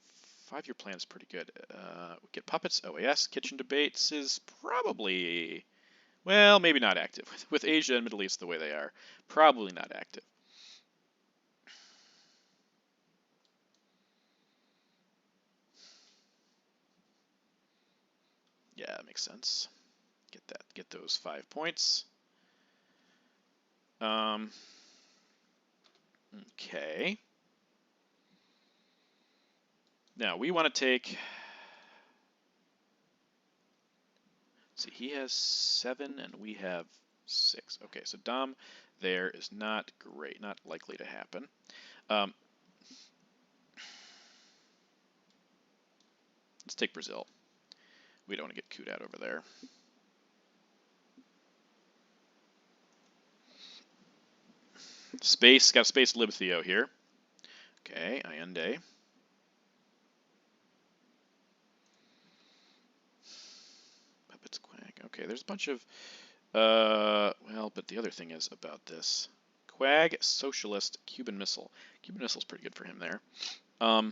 5-year plan is pretty good. We get puppets, OAS, kitchen debates is probably, well, maybe not active. With Asia and Middle East the way they are, probably not active. Yeah, that makes sense. Get those 5 points. Okay. Now we want to take. Let's see, he has 7 and we have 6. Okay, so Dom there is not great, not likely to happen. Let's take Brazil. We don't want to get cooed out over there. Space, got space lib Theo here. Okay, Allende. Puppets Quag. Okay, there's a bunch of, well, but the other thing is about this. Quag, Socialist, Cuban Missile. Cuban Missile's pretty good for him there. Nah,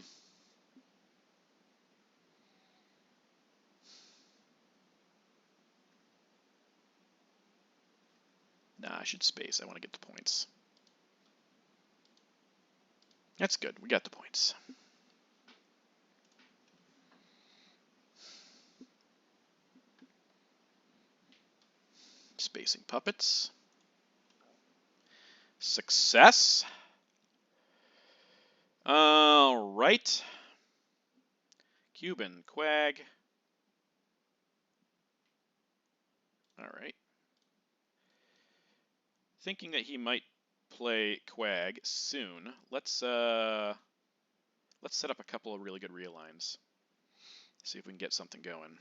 I should space. I want to get the points. That's good. We got the points. Spacing puppets. Success. All right. Cuban Quag. All right. Thinking that he might play Quag soon. Let's set up a couple of really good realigns. See if we can get something going.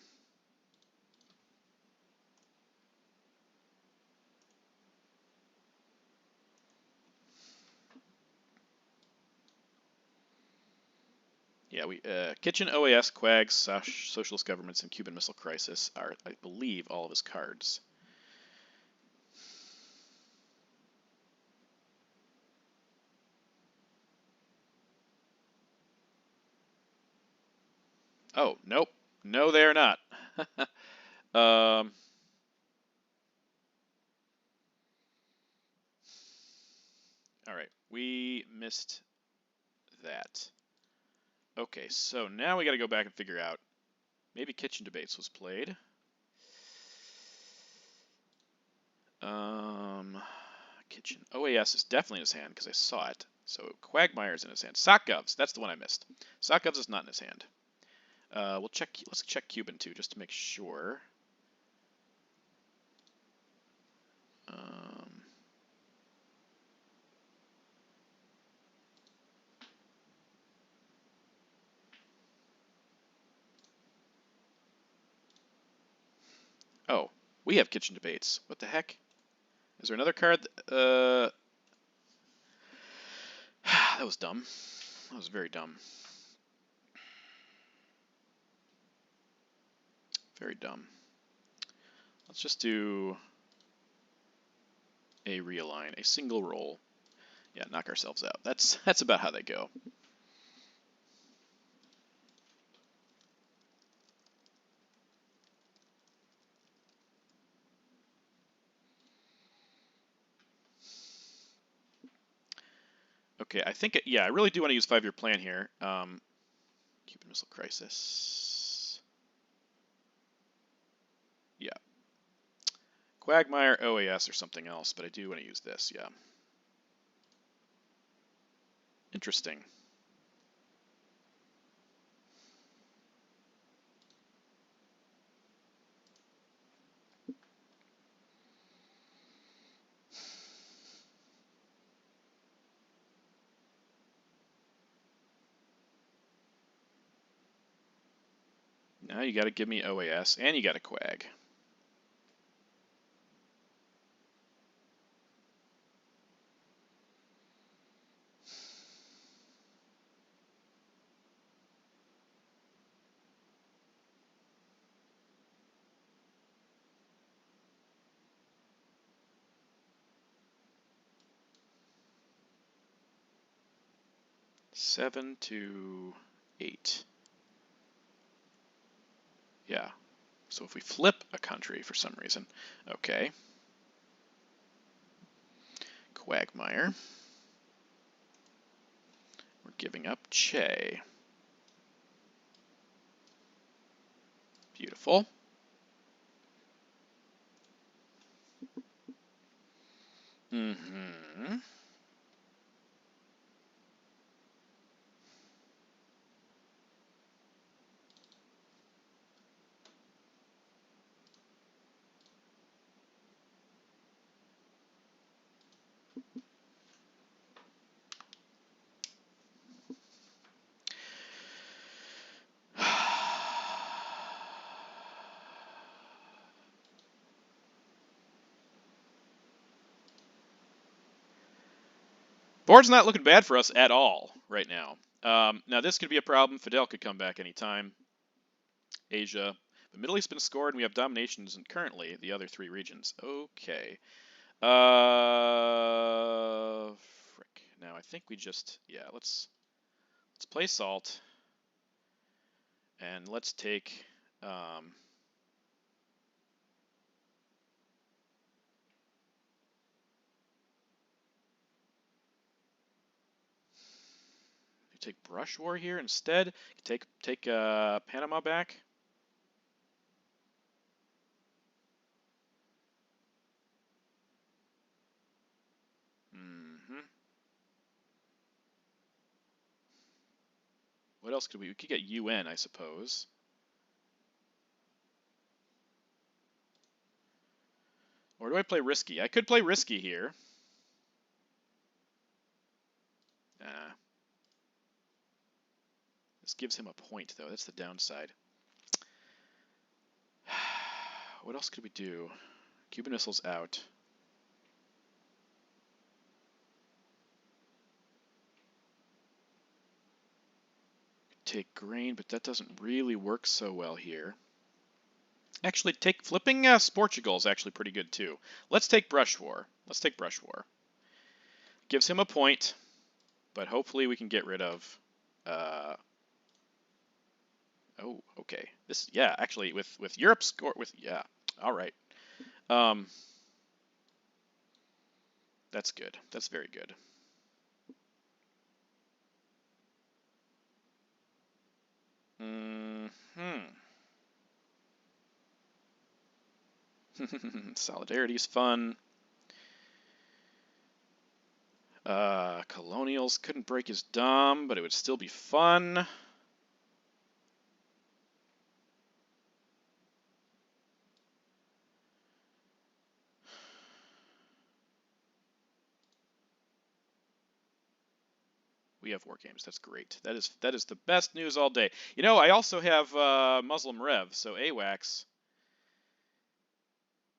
Yeah, we Kitchen, OAS, Quag, Socialist Governments, and Cuban Missile Crisis are, I believe, all of his cards. Oh, nope. No, they're not. All right, we missed that. Okay, so now we got to go back and figure out. Maybe Kitchen Debates was played. Kitchen. OAS is definitely in his hand because I saw it. So Quagmire's in his hand. Sockgovs, that's the one I missed. Sockgovs is not in his hand. We'll check. Let's check Cuban too, just to make sure. Oh, we have Kitchen Debates. What the heck? Is there another card? That was dumb. That was very dumb. Very dumb. Let's just do a realign, a single roll. Yeah, knock ourselves out. That's about how they go. Okay, I think, yeah, I really do want to use 5-year plan here. Cuban Missile Crisis. Quagmire, OAS, or something else, but I do want to use this, yeah. Interesting. Now you got to give me OAS, and you got a Quag. Seven to 8. Yeah. So if we flip a country for some reason, okay. Quagmire. We're giving up Che. Beautiful. Mm-hmm. Board's not looking bad for us at all right now. Now this could be a problem. Fidel could come back anytime. Asia. The Middle East's been scored, and we have dominations in currently the other 3 regions. Okay. Frick. Now I think we just, yeah, let's play Salt, and let's take, take Brush War here instead. Take Panama back. Mm-hmm. What else could we could get UN, I suppose. Or do I play Risky? I could play Risky here. Nah. This gives him a point, though. That's the downside. What else could we do? Cuban missiles out. Take grain, but that doesn't really work so well here. Actually, flipping Portugal is actually pretty good too. Let's take Brush War. Let's take Brush War. Gives him a point, but hopefully we can get rid of. Oh, okay. This, yeah, actually with Europe score yeah. All right. That's good. That's very good. Solidarity is fun. Colonials couldn't break his dom, but it would still be fun. We have war games. That's great. That is the best news all day. You know, I also have Muslim Rev, so AWACS.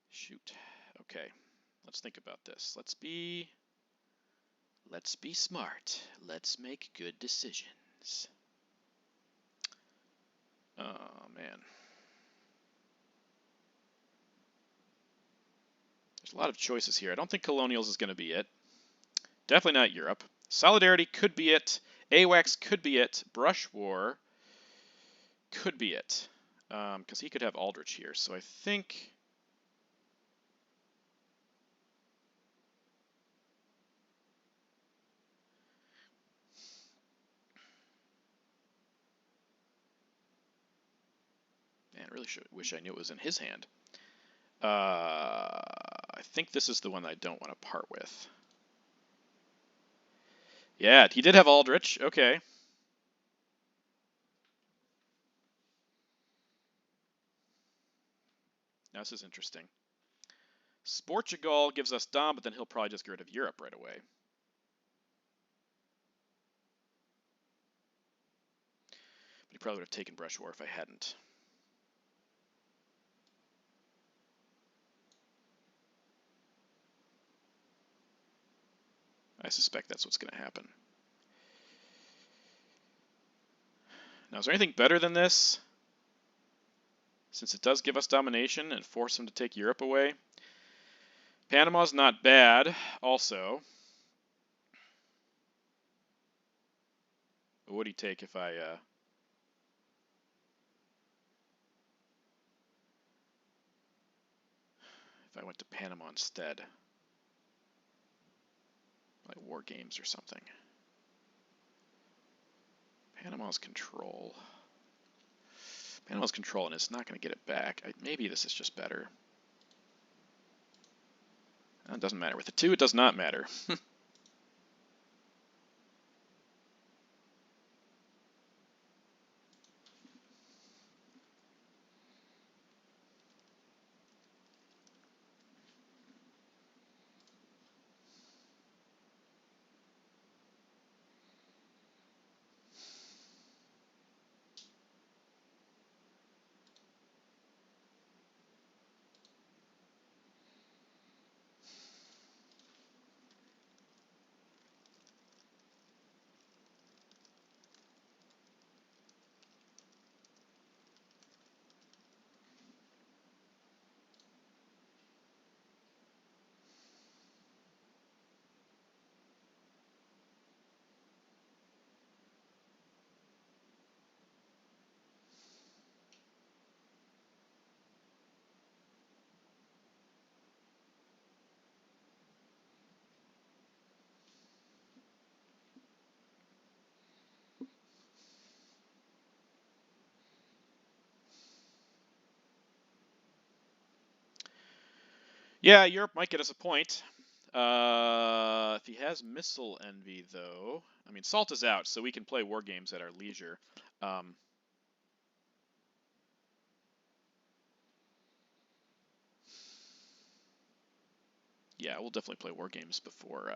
Shoot. Okay. Let's think about this. Let's be smart. Let's make good decisions. Oh man. There's a lot of choices here. I don't think Colonials is going to be it. Definitely not Europe. Solidarity could be it. AWACS could be it. Brush War could be it. Because he could have Aldrich here. So I think... Man, I really wish I knew it was in his hand. think this is the one that I don't want to part with. Yeah, he did have Aldrich. Okay. Now this is interesting. Portugal gives us Dom, but then he'll probably just get rid of Europe right away. But he probably would have taken Brush War if I hadn't. I suspect that's what's going to happen. Now, is there anything better than this? Since it does give us domination and force him to take Europe away. Panama's not bad, also. What would he take if I... if I went to Panama instead? Like War Games or something. Panama's control. Panama's control, and it's not going to get it back. Maybe this is just better. It doesn't matter. With the 2, it does not matter. Yeah, Europe might get us a point. If he has Missile Envy, though... I mean, Salt is out, so we can play War Games at our leisure. Yeah, we'll definitely play War Games before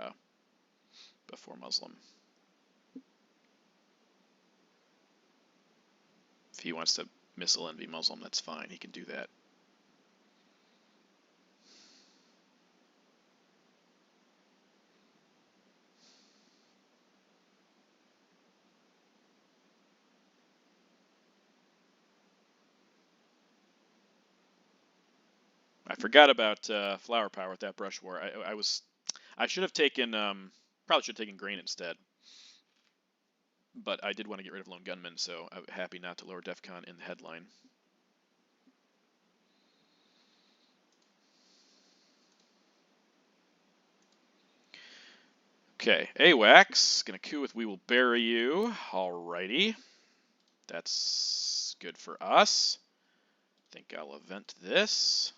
Muslim. If he wants to Missile Envy Muslim, that's fine. He can do that. I forgot about Flower Power with that Brush War. I should have taken probably should have taken Grain instead. But I did want to get rid of Lone Gunman, so I'm happy not to lower DEFCON in the headline. Okay, AWACS, gonna coup with We Will Bury You. Alrighty. That's good for us. I think I'll event this.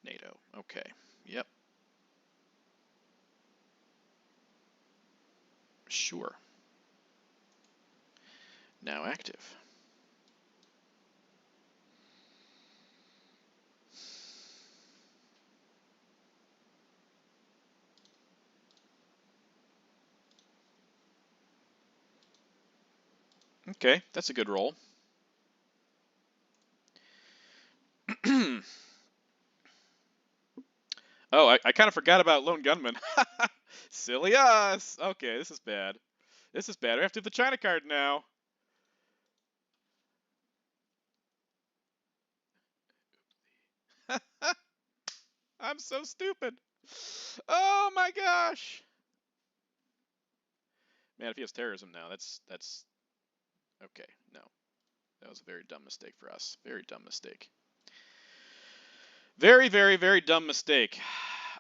NATO. Okay. Yep. Sure. Now active. Okay, that's a good roll. Oh, I kind of forgot about Lone Gunman. Silly us. Okay, this is bad. This is bad. We have to do the China card now. I'm so stupid. Oh my gosh. Man, if he has terrorism now, that's okay. No, that was a very dumb mistake for us. Very dumb mistake. Very, very, very dumb mistake.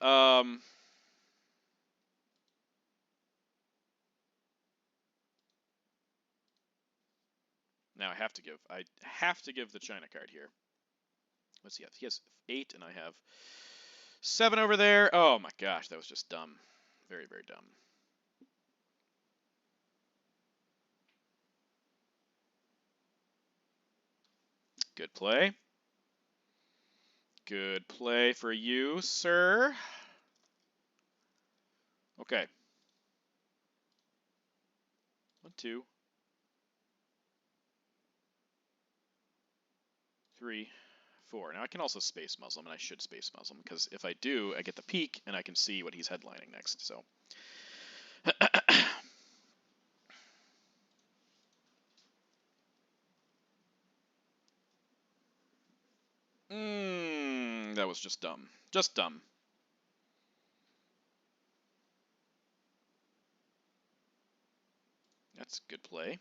Now I have to give the China card here. What's he have? He has 8, and I have 7 over there. Oh my gosh, that was just dumb. Very, very dumb. Good play. Good play for you, sir. Okay. 1, 2, 3, 4. Now I can also space muzzle him, and I should space muzzle him, because if I do, I get the peek, and I can see what he's headlining next, so. That was just dumb. Just dumb. That's good play.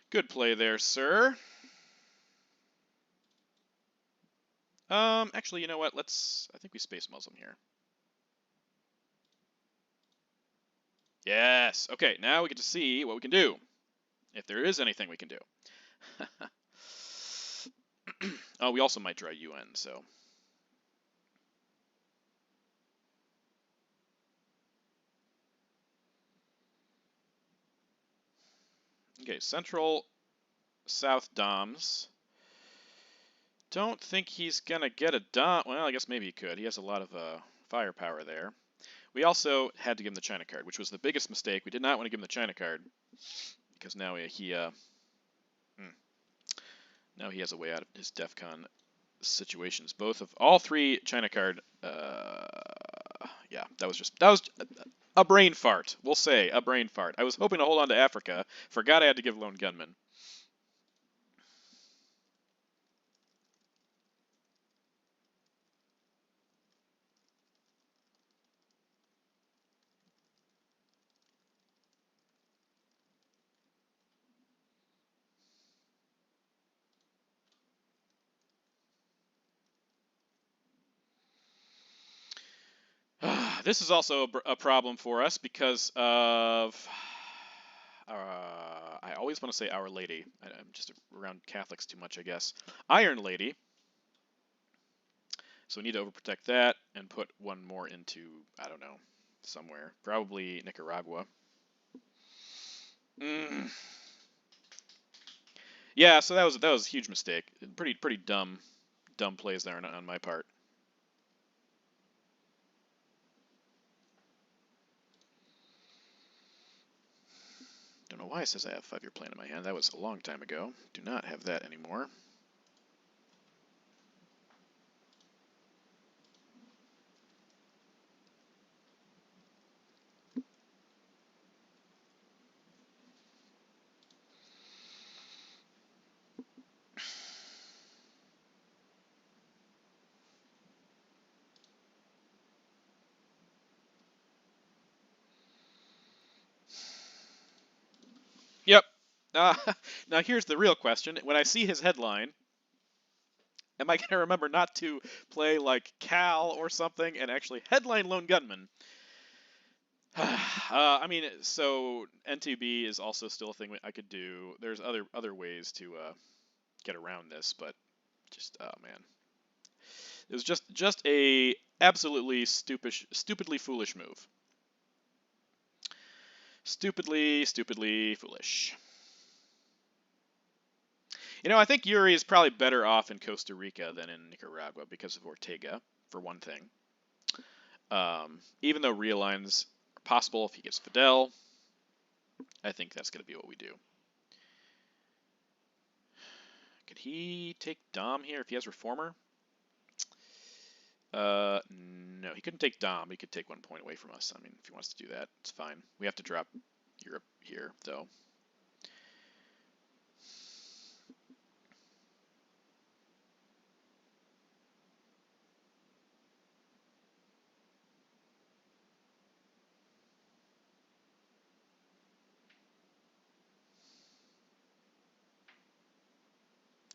Good play there, sir. Actually, you know what? I think we space muzzle him here. Yes. Okay, now we get to see what we can do. If there is anything we can do. Oh, we also might draw UN, so. Okay, Central South Doms. Don't think he's gonna get a Dom. Well, I guess maybe he could. He has a lot of firepower there. We also had to give him the China card, which was the biggest mistake. We did not want to give him the China card because now now he has a way out of his DEF CON situations. All 3 China card. Yeah, that was a brain fart. We'll say a brain fart. I was hoping to hold on to Africa. Forgot I had to give Lone Gunman. This is also a problem for us because of, I always want to say Our Lady. I'm just around Catholics too much, I guess. Iron Lady. So we need to overprotect that and put one more into, I don't know, somewhere. Probably Nicaragua. Yeah, so that was a huge mistake. Pretty dumb plays there on my part. Don't know why it says I have 5-year plan in my hand. That was a long time ago. Do not have that anymore. Yep. Now here's the real question. When I see his headline, am I going to remember not to play like Cal or something and actually headline Lone Gunman? I mean, so NTB is also still a thing I could do. There's other ways to get around this, but just, oh man. It was just a absolutely stupidly foolish move. Stupidly foolish. You know, I think Yuri is probably better off in Costa Rica than in Nicaragua because of Ortega, for one thing. Even though realigns are possible if he gets Fidel, I think that's going to be what we do. Could he take Dom here if he has Reformer? No, he couldn't take Dom. He could take 1 point away from us. I mean, if he wants to do that, it's fine. We have to drop Europe here, though.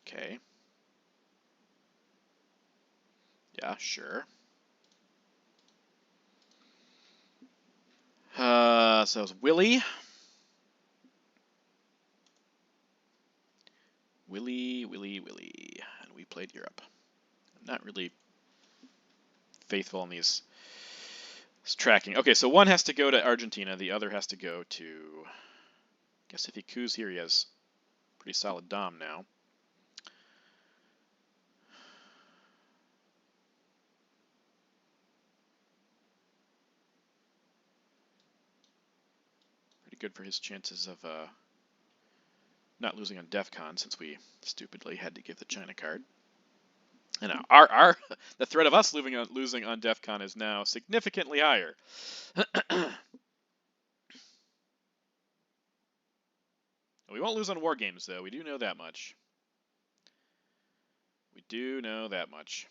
Okay. Yeah, sure. So it's Willie. Willie. And we played Europe. I'm not really faithful in these tracking. Okay, so one has to go to Argentina, the other has to go to... I guess if he coups here, he has pretty solid dom now. Pretty good for his chances of not losing on DEF CON, since we stupidly had to give the China card. And now the threat of us losing on DEF CON is now significantly higher. We won't lose on War Games, though. We do know that much. We do know that much.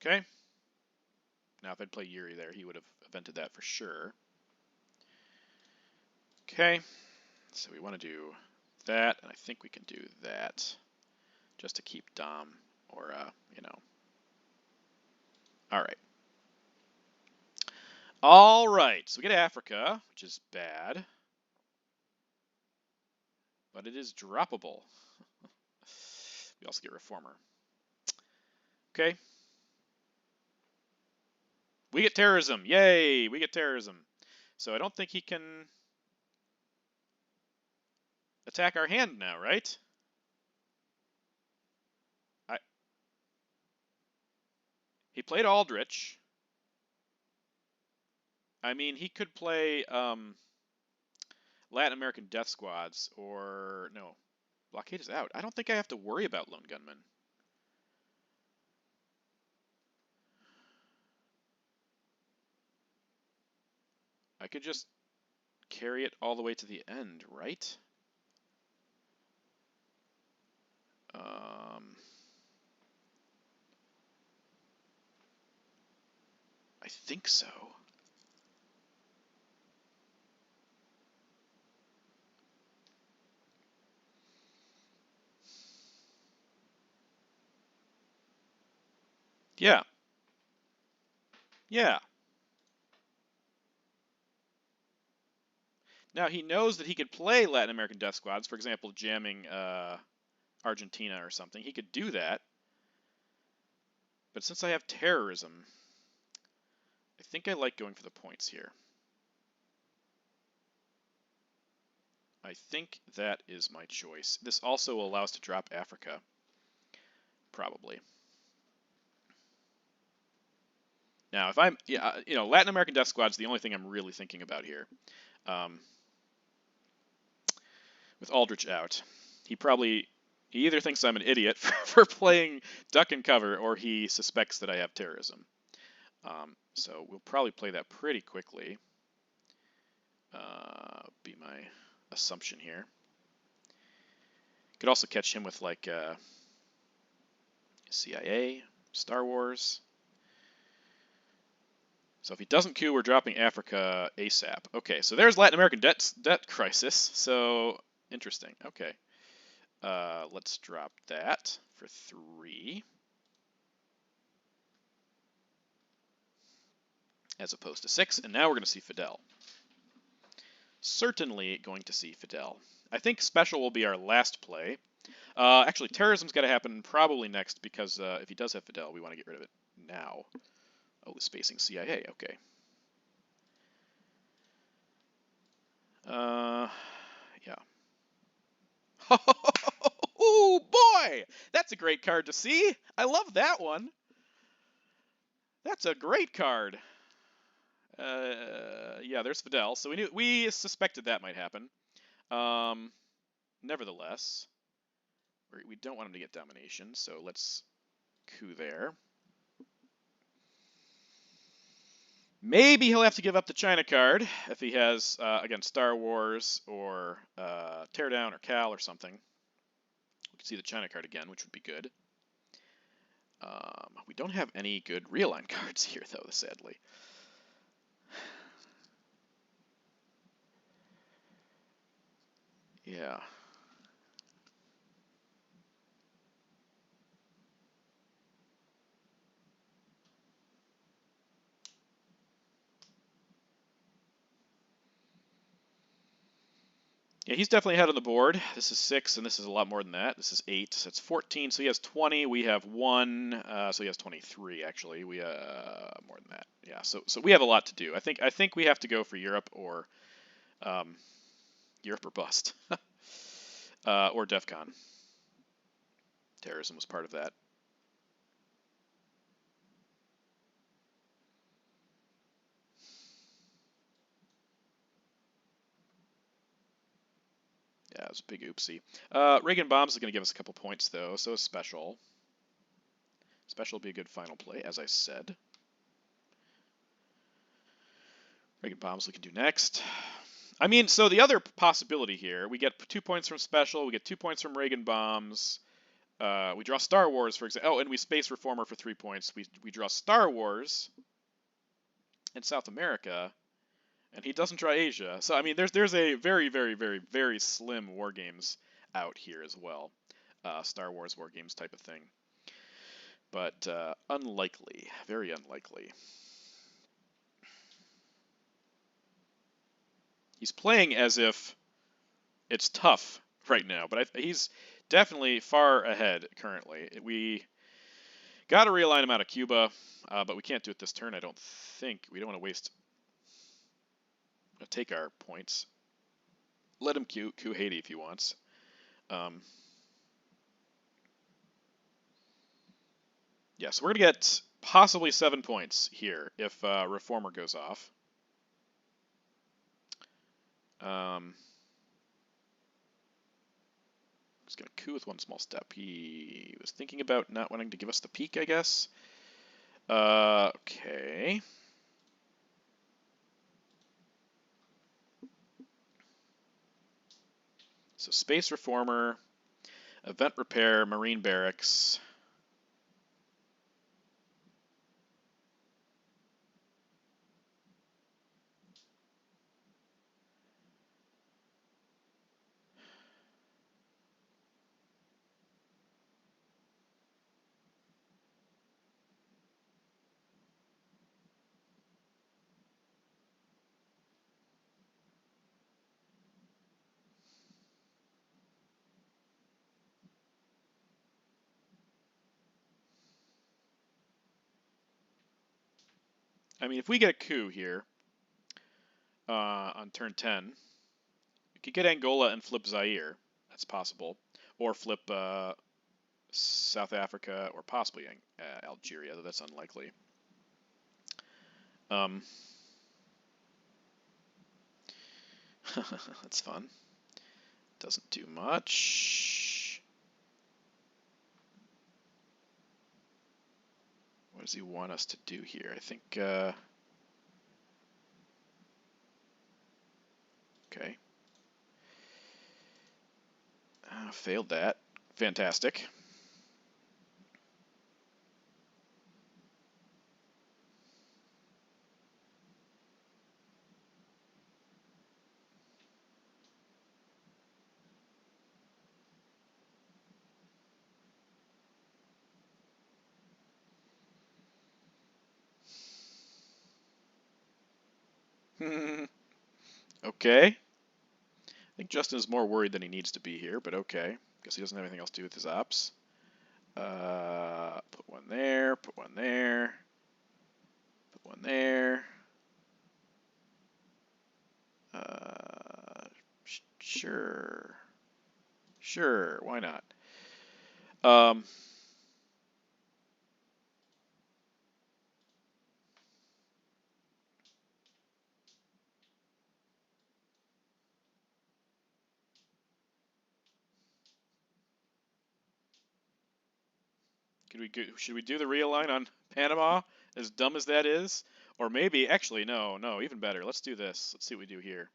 Okay. Now, if I'd play Yuri there, he would have evented that for sure. Okay. So we want to do that, and I think we can do that just to keep dom, or, you know. All right. All right. So we get Africa, which is bad. But it is droppable. We also get Reformer. Okay. We get terrorism. Yay! We get terrorism. So I don't think he can attack our hand now, right? He played Aldrich. I mean, he could play Latin American Death Squads, or no, Blockade is out. I don't think I have to worry about Lone Gunmen. I could just carry it all the way to the end, right? I think so. Yeah. Yeah. Now, he knows that he could play Latin American Death Squads, for example, jamming Argentina or something. He could do that. But since I have terrorism, I think I like going for the points here. I think that is my choice. This also will allow us to drop Africa, probably. Now, if I'm, yeah, you know, Latin American Death Squad is the only thing I'm really thinking about here. With Aldrich out, he either thinks I'm an idiot for playing duck and cover, or he suspects that I have terrorism. So we'll probably play that pretty quickly. Be my assumption here. Could also catch him with like CIA, Star Wars. So if he doesn't coup, we're dropping Africa ASAP. Okay, so there's Latin American debt crisis. So interesting. Okay, let's drop that for 3, as opposed to 6. And now we're going to see Fidel. Certainly going to see Fidel. I think Special will be our last play. Actually, Terrorism's got to happen probably next, because if he does have Fidel, we want to get rid of it now. Oh, the spacing CIA, okay. Yeah. Oh, boy! That's a great card to see! I love that one! That's a great card! Yeah, there's Fidel. So we suspected that might happen. Nevertheless, we don't want him to get domination, so let's coup there. Maybe he'll have to give up the China card if he has, again, Star Wars or Teardown or Cal or something. We can see the China card again, which would be good. We don't have any good real line cards here, though, sadly. Yeah. Yeah, he's definitely ahead on the board. This is 6, and this is a lot more than that. This is 8, so it's 14. So he has 20. We have 1, so he has 23. Actually, we more than that. Yeah, so we have a lot to do. I think we have to go for Europe or Europe or bust, or DEF CON. Terrorism was part of that. Yeah, it was a big oopsie. Reagan Bombs is going to give us a couple points, though, so special. Special will be a good final play, as I said. Reagan Bombs we can do next. I mean, so the other possibility here, we get 2 points from Special, we get 2 points from Reagan Bombs, we draw Star Wars, for example. Oh, and we Space Reformer for 3 points. We draw Star Wars in South America, and he doesn't draw Asia. So, I mean, there's a very, very, very, very slim War Games out here as well. Star Wars War Games type of thing. But unlikely. Very unlikely. He's playing as if it's tough right now, but he's definitely far ahead currently. We got to realign him out of Cuba, but we can't do it this turn, I don't think. We don't want to waste... take our points. Let him coup Haiti if he wants. Yeah, so we're going to get possibly 7 points here if Reformer goes off. He's going to coup with 1 small step. He was thinking about not wanting to give us the peak, I guess. Okay. So Space Reformer, Event Repair, Marine Barracks. I mean, if we get a coup here on turn 10, we could get Angola and flip Zaire. That's possible. Or flip South Africa or possibly Algeria, though that's unlikely. That's fun. Doesn't do much. What does he want us to do here? I think... okay. Failed that. Fantastic. Okay. I think Justin is more worried than he needs to be here, but okay. Guess he doesn't have anything else to do with his ops. Put 1 there, put 1 there, put 1 there. Sure. Sure, why not? Should we do the realign on Panama, as dumb as that is? Or maybe, actually, no, even better. Let's do this. Let's see what we do here.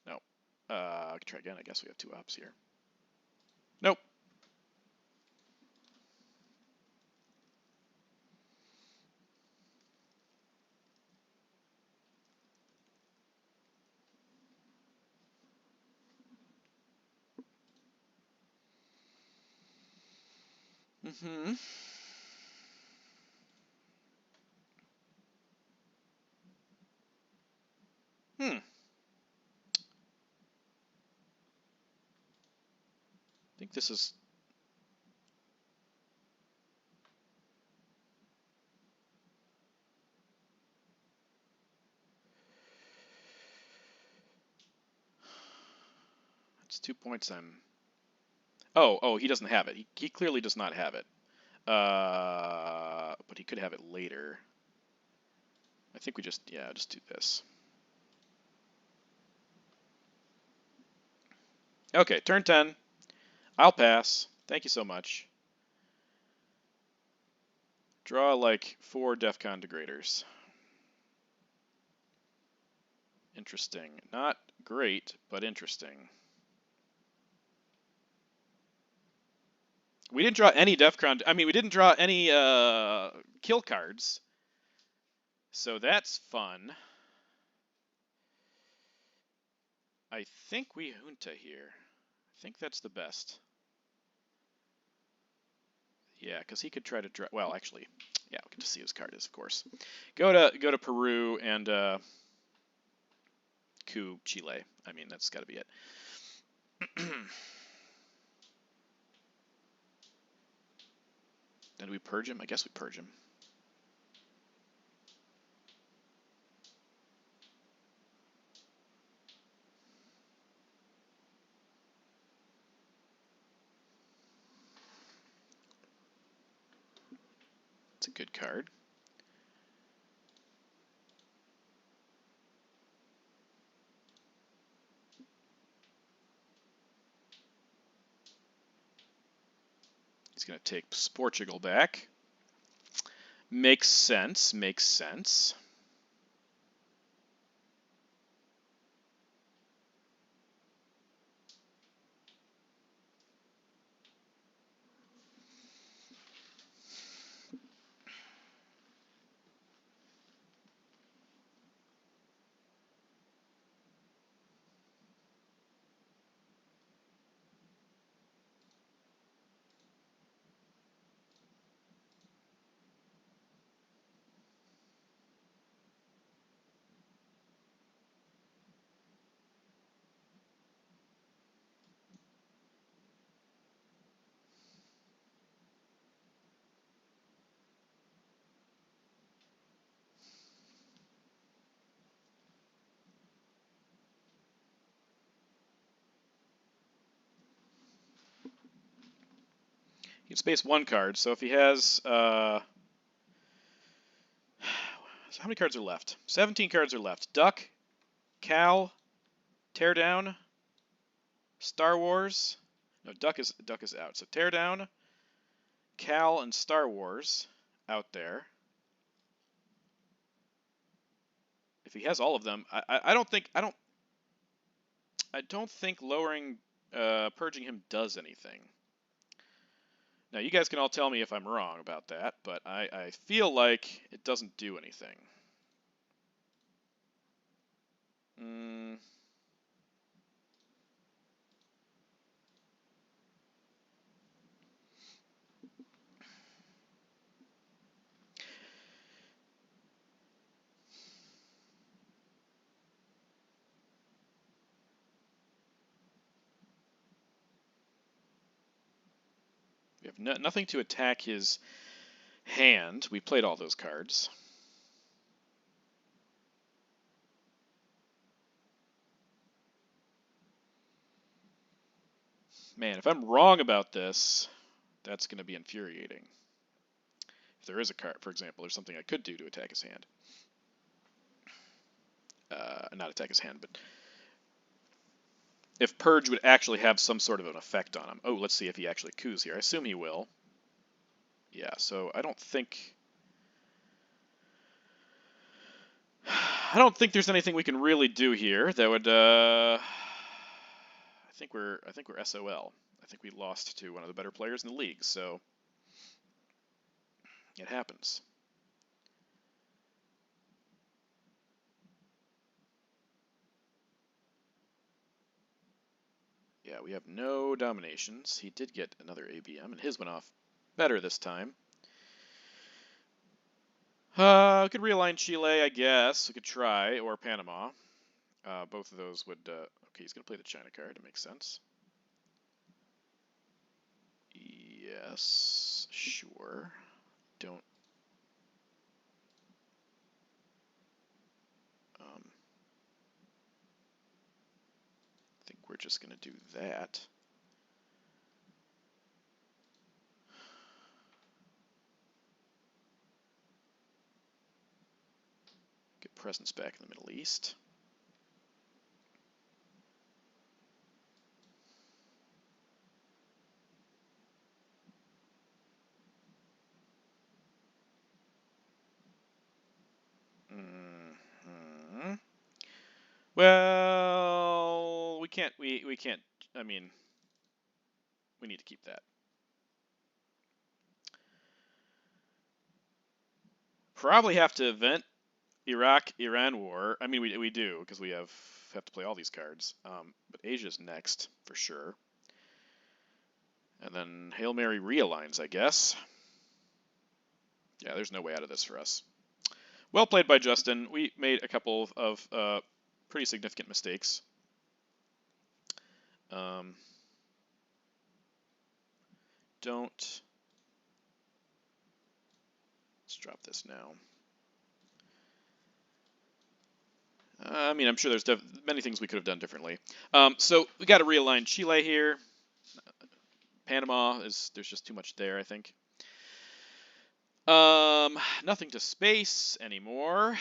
No. I can try again. I guess we have 2 ops here. Nope. Mm-hmm. Hmm. I think this is... It's 2 points on... Oh, he doesn't have it. He clearly does not have it. But he could have it later. I think we just do this. Okay, turn 10. I'll pass. Thank you so much. Draw like 4 DEFCON degraders. Interesting. Not great, but interesting. We didn't draw any DEFCON. I mean, we didn't draw any kill cards. So that's fun. I think we Junta here. I think that's the best. Yeah, because he could try to draw. Well, actually, yeah, we can just see his card is, of course. Go to Peru and coup Chile. I mean, that's got to be it. Then we purge him? I guess we purge him. It's a good card. He's going to take Portugal back. Makes sense. Makes sense. He can space 1 card, so if he has... how many cards are left? 17 cards are left. Duck, Cal, Teardown, Star Wars. No, Duck is out. So Teardown, Cal, and Star Wars out there. If he has all of them, I don't think lowering purging him does anything. Now you guys can all tell me if I'm wrong about that, but I feel like it doesn't do anything. We have nothing to attack his hand. We played all those cards. Man, if I'm wrong about this, that's going to be infuriating. If there is a card, for example, there's something I could do to attack his hand. Not attack his hand, but if Purge would actually have some sort of an effect on him. Oh, let's see if he actually coups here. I assume he will. Yeah, so I don't think there's anything we can really do here that would I think we're SOL. I think we lost to one of the better players in the league, so it happens. Yeah, we have no dominations. He did get another ABM, and his went off Better this time. Could realign Chile, I guess. We could try, or Panama. Both of those would... okay, he's going to play the China card. It makes sense. Yes, sure. Don't... I think we're just going to do that. Get presence back in the Middle East. Well, we can't. We can't. I mean, we need to keep that. Probably have to event Iraq-Iran war. I mean, we do because we have to play all these cards. But Asia's next for sure. And then Hail Mary realigns, I guess. Yeah, there's no way out of this for us. Well played by Justin. We made a couple of pretty significant mistakes. Let's drop this now. I mean, I'm sure there's many things we could have done differently. So we got to realign Chile here. Panama there's just too much there, I think. Nothing to space anymore.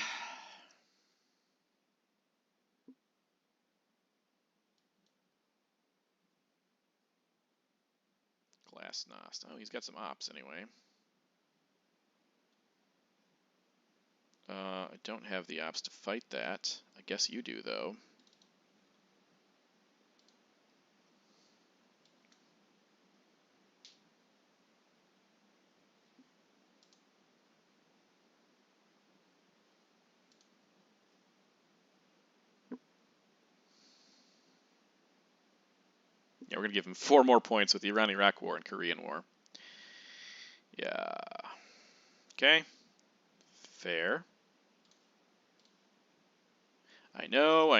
Glasnost. Oh, he's got some ops anyway. I don't have the ops to fight that. I guess you do, though. Yeah, we're going to give him 4 more points with the Iran-Iraq War and Korean War. Yeah. Okay. Fair. I know.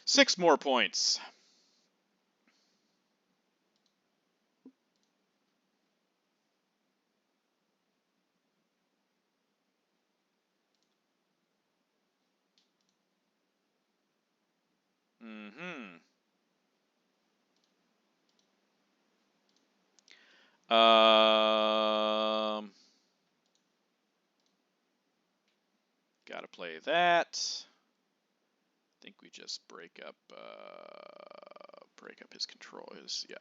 6 more points. Gotta play that. I think we just break up his control. Yeah.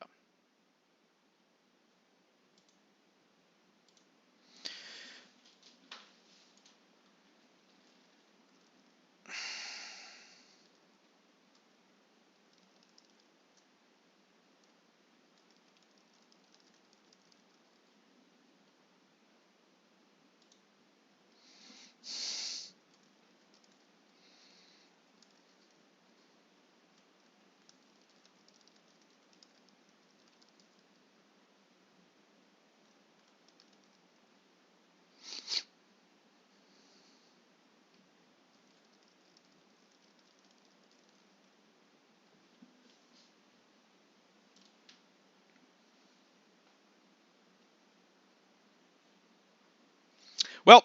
Well,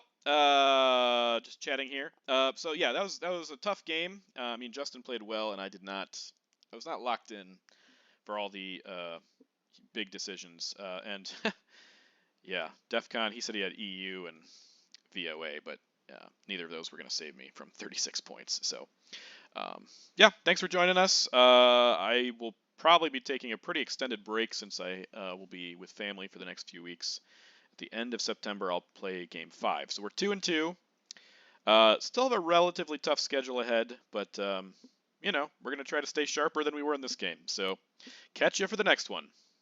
just chatting here. So yeah, that was a tough game. I mean, Justin played well, and I did not. I was not locked in for all the big decisions. And yeah, DEF CON. He said he had EU and VOA, but neither of those were going to save me from 36 points. So yeah, thanks for joining us. I will probably be taking a pretty extended break since I will be with family for the next few weeks. At the end of September, I'll play Game 5. So we're 2-2. Still have a relatively tough schedule ahead, but, you know, we're going to try to stay sharper than we were in this game. So catch you for the next one.